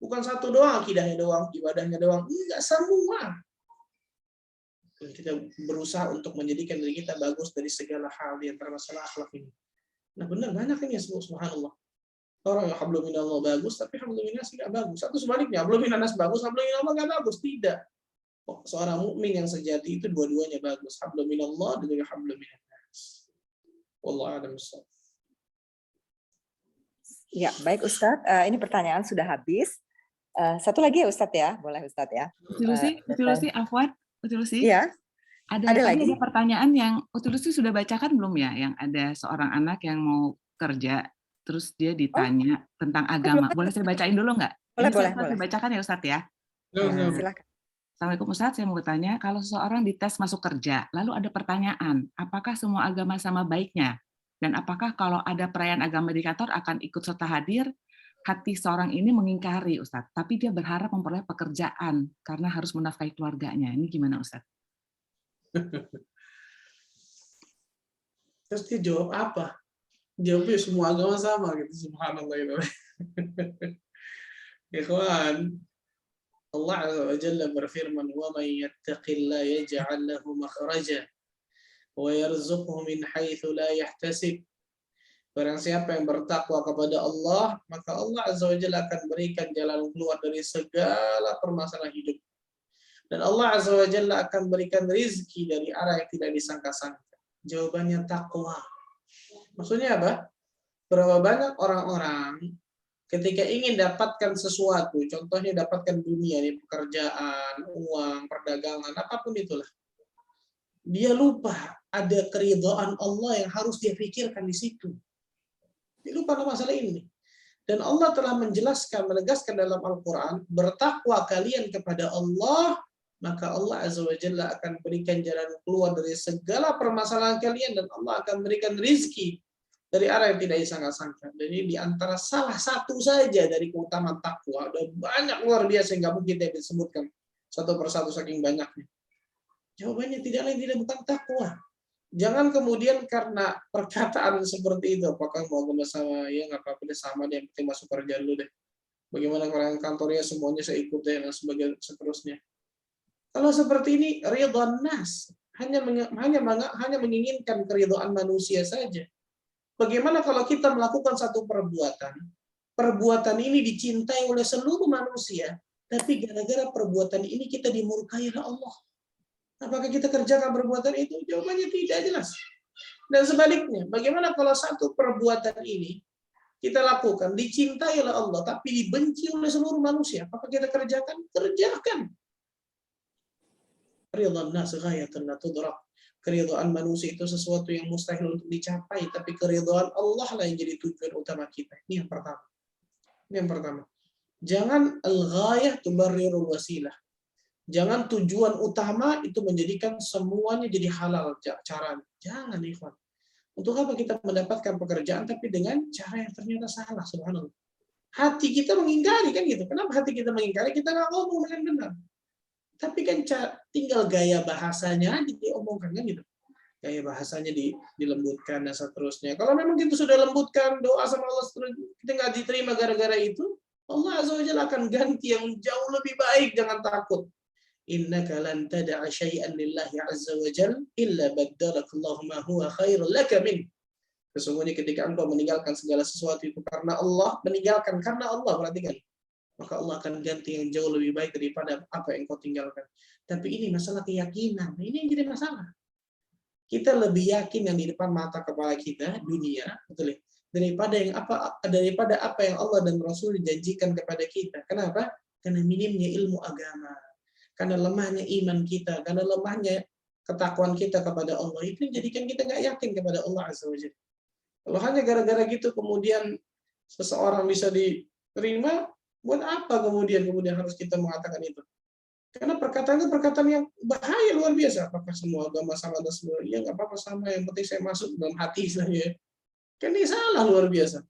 Bukan satu doang, akidahnya doang, ibadahnya doang. Enggak, semua. Dan kita berusaha untuk menjadikan diri kita bagus dari segala hal di antara masalah akhlak ini. Nah benar, banyak ini ya, subhanallah. Orang yang hablum minallah bagus, tapi hablum minnas tidak bagus. Atau sebaliknya, hablum minnas bagus, hablum minallah nggak bagus. Tidak. Seorang mukmin yang sejati itu dua-duanya bagus. Hablum minallah dan juga hablum minnas. Wallahu a'lam bishawab. Ya, baik Ustadz. Ini pertanyaan sudah habis. Satu lagi ya Ustadz ya, boleh Ustadz ya. Utulusi, Afwan, Utulusi. Iya. Ada lagi? ada pertanyaan yang Utulusi sudah bacakan belum ya? Yang ada seorang anak yang mau kerja, terus dia ditanya tentang agama. Boleh saya bacain dulu nggak? Boleh. Saya bacakan ya Ustadz ya. Silakan. Assalamualaikum Ustadz, saya mau bertanya, kalau seseorang dites masuk kerja, lalu ada pertanyaan, apakah semua agama sama baiknya? Dan apakah kalau ada perayaan agama di kantor akan ikut serta hadir? Hati seorang ini mengingkari Ustadz, tapi dia berharap memperoleh pekerjaan karena harus menafkahi keluarganya. Ini gimana Ustadz? Terus dia jawab apa? Jawabnya semua agama sama gitu, subhanallah itu. Ikhwan, Allah Azza wa Jalla berfirman, "Wa may yattaqillaha yaj'al lahu makhraja wa yarzuqhu min haitsu la yahtasib." Barang siapa yang bertakwa kepada Allah, maka Allah Azza wa Jalla akan berikan jalan keluar dari segala permasalahan hidup. Dan Allah Azza wa Jalla akan berikan rizki dari arah yang tidak disangka-sangka. Jawabannya takwa. Maksudnya apa? Berapa banyak orang-orang ketika ingin dapatkan sesuatu, contohnya dapatkan dunia, nih, pekerjaan, uang, perdagangan, apapun itulah. Dia lupa ada keridhaan Allah yang harus dia pikirkan di situ. Dia lupa masalah ini. Dan Allah telah menjelaskan, menegaskan dalam Al-Quran, bertakwa kalian kepada Allah maka Allah Azza wa Jalla akan berikan jalan keluar dari segala permasalahan kalian, dan Allah akan berikan rizki dari arah yang tidak disangka-sangka. Jadi di antara salah satu saja dari keutamaan takwa, ada banyak luar biasa yang nggak mungkin kita disebutkan satu persatu saking banyaknya. Jawabannya tidak lain tidak bukan takwa. Jangan kemudian karena perkataan seperti itu, apakah mau agama sama, ya nggak apa-apa deh, sama deh, yang penting masuk kerja dulu deh. Bagaimana orang kantornya semuanya saya ikut deh, dan seterusnya. Kalau seperti ini, ridwan nas, hanya menginginkan keridhaan manusia saja. Bagaimana kalau kita melakukan satu perbuatan ini dicintai oleh seluruh manusia, tapi gara-gara perbuatan ini kita dimurkai oleh Allah? Apakah kita kerjakan perbuatan itu? Jawabannya tidak jelas. Dan sebaliknya, bagaimana kalau satu perbuatan ini kita lakukan, dicintai oleh Allah, tapi dibenci oleh seluruh manusia? Apakah kita kerjakan? Kerjakan. Ridwan nas ghayatun la tudrak. Keridhaan manusia itu sesuatu yang mustahil untuk dicapai, tapi keridhaan Allah lah yang jadi tujuan utama kita. Ini yang pertama. Jangan al-ghayah tubarrirul wasilah. Jangan tujuan utama itu menjadikan semuanya jadi halal caranya. Jangan, ikhwan. Untuk apa kita mendapatkan pekerjaan tapi dengan cara yang ternyata salah, subhanallah. Hati kita mengingkari kan gitu. Kenapa hati kita mengingkari? Kita nggak ngomong dengan benar. Tapi kan tinggal gaya bahasanya aja diomongkan kan gitu. Gaya bahasanya dilembutkan dan seterusnya. Kalau memang kita sudah lembutkan doa sama Allah, kita nggak diterima gara-gara itu, Allah Azza wa Jalla akan ganti yang jauh lebih baik. Jangan takut. Innaka lan tad'a syai'an lillahi azza wa jalla illa baddalakallahu ma huwa khairul laka min. Sesungguhnya ketika engkau meninggalkan segala sesuatu itu karena Allah, meninggalkan karena Allah, perhatikan, maka Allah akan ganti yang jauh lebih baik daripada apa yang engkau tinggalkan. Tapi ini masalah keyakinan. Ini yang jadi masalah. Kita lebih yakin yang di depan mata kepala kita, dunia, betul ya, daripada apa yang Allah dan Rasul janjikan kepada kita. Kenapa? Karena minimnya ilmu agama. Karena lemahnya iman kita, karena lemahnya ketakwaan kita kepada Allah, itu yang jadikan kita nggak yakin kepada Allah Azza wa Jalla. Kalau hanya gara-gara gitu kemudian seseorang bisa diterima, buat apa kemudian harus kita mengatakan itu? Karena perkataan itu perkataan yang bahaya luar biasa. Apakah semua agama sama dan semua? Ya nggak apa-apa sama, yang penting saya masuk dalam hati saya. Kan ini salah luar biasa.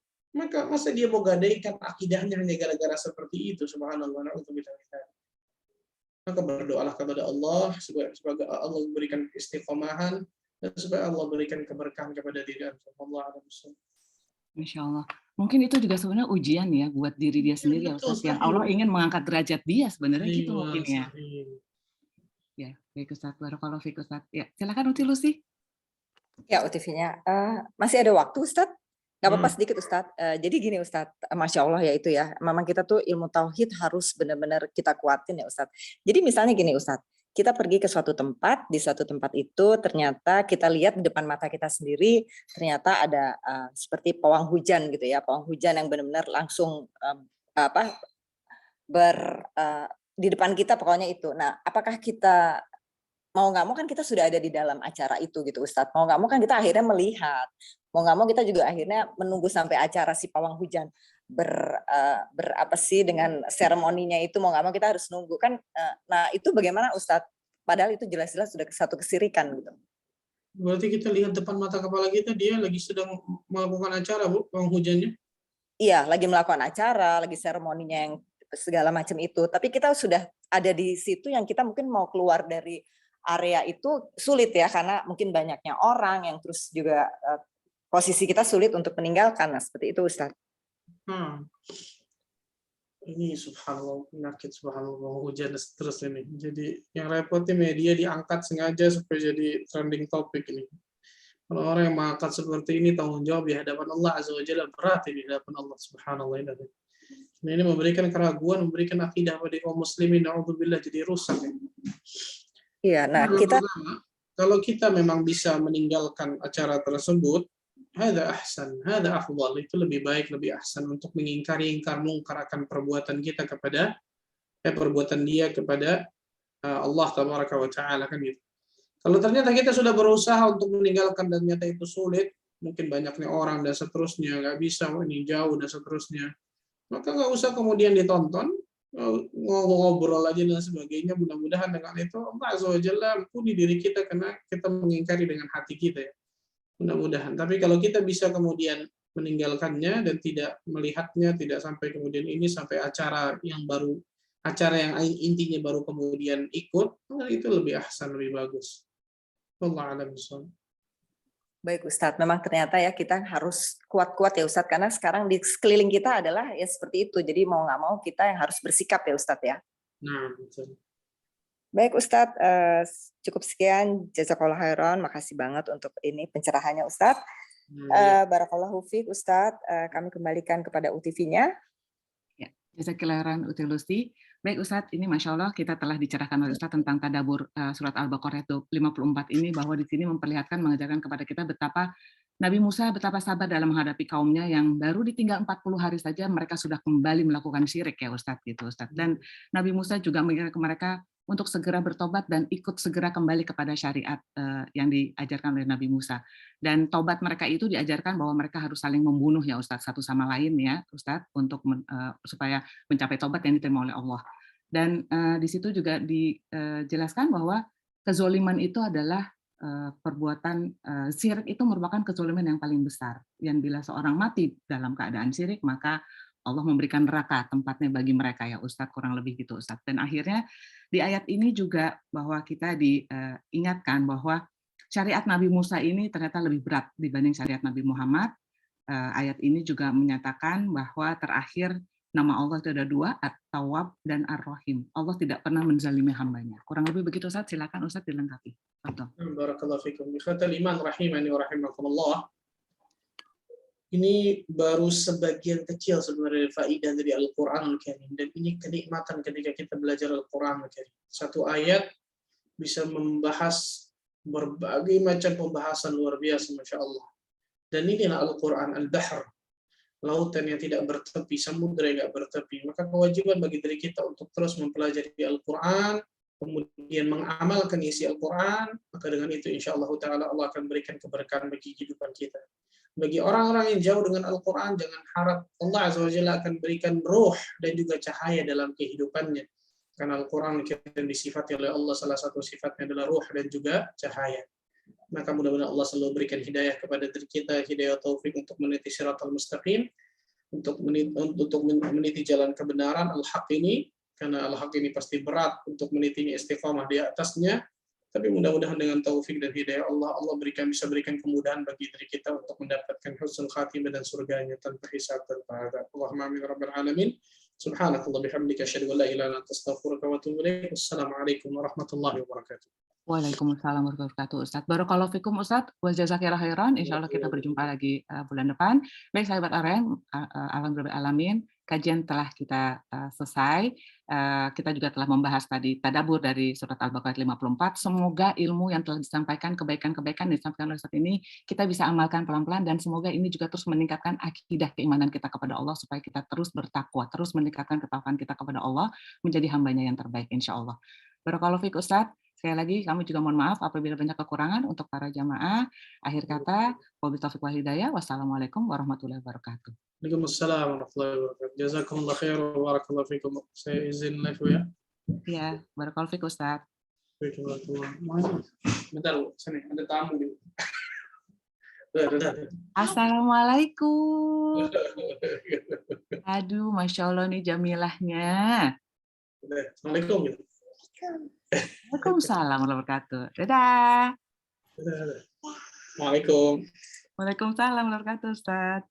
Masa dia mau gadaikan akidahnya hanya gara-gara seperti itu? Subhanallah. Maka berdoalah kepada Allah supaya Allah berikan istiqomahan dan supaya Allah berikan keberkahan kepada diri Allah. Masya Allah. Mungkin itu juga sebenarnya ujian ya buat diri dia sendiri ya, Ustaz. Yang Allah ingin mengangkat derajat dia sebenarnya gitu mungkin ya. Ya, baik Ustaz. Barakallahu fiik Ustaz. Ya, silakan Uti Lucy. Ya, UTV-nya masih ada waktu Ustaz? Gak apa-apa sedikit Ustadz. Jadi gini Ustadz, Masya Allah ya itu ya. Memang kita tuh ilmu tauhid harus benar-benar kita kuatin ya Ustadz. Jadi misalnya gini Ustadz, kita pergi ke suatu tempat, di suatu tempat itu ternyata kita lihat di depan mata kita sendiri, ternyata ada seperti pawang hujan gitu ya. Pawang hujan yang benar-benar langsung di depan kita pokoknya itu. Nah apakah kita mau nggak mau kan kita sudah ada di dalam acara itu gitu Ustadz. Mau nggak mau kan kita akhirnya melihat. Mau nggak mau kita juga akhirnya menunggu sampai acara si pawang hujan berapa sih dengan seremoninya itu, mau nggak mau kita harus nunggu kan. Nah itu bagaimana Ustadz? Padahal itu jelas-jelas sudah satu kesirikan gitu. Berarti kita lihat depan mata kepala kita dia lagi sedang melakukan acara Bu, pawang hujannya? Iya, lagi melakukan acara, lagi seremoninya yang segala macam itu. Tapi kita sudah ada di situ yang kita mungkin mau keluar dari area itu sulit ya, karena mungkin banyaknya orang yang terus juga posisi kita sulit untuk meninggalkan. Nah, seperti itu Ustaz. Ini subhanallah, penyakit subhanallah, hujan terus ini. Jadi yang repotnya media diangkat sengaja supaya jadi trending topik ini. Kalau orang yang mengangkat seperti ini, tanggung jawab di hadapan Allah Azza wa Jalla berat di hadapan Allah subhanallah. Ini memberikan keraguan, memberikan akidah pada kaum muslimin, na'udzubillah, jadi rusak. Iya, nah kalau kita memang bisa meninggalkan acara tersebut, hada ahsan, hada afdal, itu lebih baik, lebih ahsan untuk mengingkari ingkar mungkar akan perbuatan kita kepada perbuatan dia kepada Allah tabaraka wa taala kan gitu. Kalau ternyata kita sudah berusaha untuk meninggalkan dan ternyata itu sulit, mungkin banyaknya orang dan seterusnya, nggak bisa, ini jauh dan seterusnya, maka nggak usah kemudian ditonton, ngobrol aja dan sebagainya. Mudah-mudahan dengan itu Allah Azza wa Jalla ampuni diri kita karena kita mengingkari dengan hati kita ya. Mudah-mudahan. Tapi kalau kita bisa kemudian meninggalkannya dan tidak melihatnya, tidak sampai kemudian ini sampai acara yang intinya baru kemudian ikut, itu lebih ahsan, lebih bagus. Wallahu a'lam bishawab. Baik Ustadz, memang ternyata ya kita harus kuat-kuat ya Ustadz, karena sekarang di sekeliling kita adalah ya seperti itu. Jadi mau nggak mau kita yang harus bersikap ya Ustadz ya. Nah, betul. Baik Ustadz, cukup sekian. Jazakallahu khairan, makasih banget untuk ini pencerahannya Ustadz. Barakallahu fiik Ustadz, kami kembalikan kepada UTV-nya. Ya, Jazakallahu khairan Uti Lusti. Baik Ustadz, ini Masya Allah kita telah dicerahkan oleh Ustadz tentang tadabbur surat Al-Baqarah itu 54 ini, bahwa di sini memperlihatkan, mengajarkan kepada kita betapa Nabi Musa betapa sabar dalam menghadapi kaumnya yang baru ditinggal 40 hari saja mereka sudah kembali melakukan syirik ya Ustadz gitu Ustadz. Dan Nabi Musa juga mengingatkan ke mereka untuk segera bertobat dan ikut segera kembali kepada syariat yang diajarkan oleh Nabi Musa. Dan tobat mereka itu diajarkan bahwa mereka harus saling membunuh ya Ustadz, satu sama lain ya Ustadz, untuk supaya mencapai tobat yang diterima oleh Allah. Dan di situ juga dijelaskan bahwa kezoliman itu adalah perbuatan syirik itu merupakan kezoliman yang paling besar. Yang bila seorang mati dalam keadaan syirik, maka Allah memberikan neraka tempatnya bagi mereka ya Ustadz, kurang lebih gitu Ustadz. Dan akhirnya di ayat ini juga bahwa kita diingatkan bahwa syariat Nabi Musa ini ternyata lebih berat dibanding syariat Nabi Muhammad. Ayat ini juga menyatakan bahwa terakhir nama Allah itu ada dua, At-Tawwab dan Ar-Rahim. Allah tidak pernah menzalimi hambanya. Kurang lebih begitu Ustadz, silakan Ustadz dilengkapi. Barakallahu fikum. Ikhwatal iman rahimani wa rahimakumullah. Ini baru sebagian kecil sebenarnya faidah dari Al-Qur'anul Karim, dan ini kenikmatan ketika kita belajar Al-Qur'anul Karim. Satu ayat bisa membahas berbagai macam pembahasan luar biasa, Masya Allah. Dan inilah Al-Qur'an Al-Bahr, lautan yang tidak bertepi, samudra yang tidak bertepi. Maka kewajiban bagi diri kita untuk terus mempelajari Al-Quran, kemudian mengamalkan isi Al-Quran, maka dengan itu insya Allah Ta'ala Allah akan berikan keberkahan bagi kehidupan kita. Bagi orang-orang yang jauh dengan Al-Quran, jangan harap Allah Azza wa Jalla akan berikan ruh dan juga cahaya dalam kehidupannya. Karena Al-Quran disifati oleh Allah, salah satu sifatnya adalah ruh dan juga cahaya. Maka mudah-mudahan Allah selalu berikan hidayah kepada diri kita, hidayah taufik untuk meniti siratal mustaqim, untuk meniti jalan kebenaran al-haq ini, karena al-haq ini pasti berat untuk menitinya, istiqamah di atasnya. Tapi mudah-mudahan dengan taufik dan hidayah Allah, Allah bisa berikan kemudahan bagi diri kita untuk mendapatkan husnul khatimah dan surganya tanpa hisab dan adab. Allahumma amin rabbal alamin. Subhanakallah bihamdika asyhadu an la ilaha illa anta astaghfiruka wa atubu ilaik. Wassalamualaikum warahmatullahi wabarakatuh. Waalaikumsalam warahmatullahi wabarakatuh Ustadz. Barakallahu fikum Ustadz, wa jazakillahu khairan. Insyaallah kita berjumpa lagi bulan depan. Baik sahabat Aren, alhamdulillah alamin, kajian telah kita selesai. Kita juga telah membahas tadi tadabbur dari surat Al-Baqarah 54. Semoga ilmu yang telah disampaikan, kebaikan-kebaikan yang disampaikan oleh Ustadz ini kita bisa amalkan pelan-pelan, dan semoga ini juga terus meningkatkan akidah keimanan kita kepada Allah, supaya kita terus bertakwa, terus meningkatkan ketakwaan kita kepada Allah, menjadi hambanya yang terbaik insyaallah. Barakallahu fiik Ustadz. Sekali lagi kami juga mohon maaf apabila banyak kekurangan untuk para jamaah. Akhir kata, wabillahi taufiq wal hidayah. Wassalamualaikum warahmatullahi wabarakatuh. Waalaikumsalam warahmatullahi wabarakatuh. Jazakumullah khair wa barakallahu fikum. Saya izin live ya. Iya, barakallahu fiik Ustaz. Bentar, sini ada tamu nih. Assalamualaikum. Aduh, Masya Allah nih Jamilahnya. Assalamualaikum. Waalaikumsalam warahmatullahi wabarakatuh. Dadah. Waalaikumsalam. Waalaikumsalam warahmatullahi wabarakatuh, Ustaz.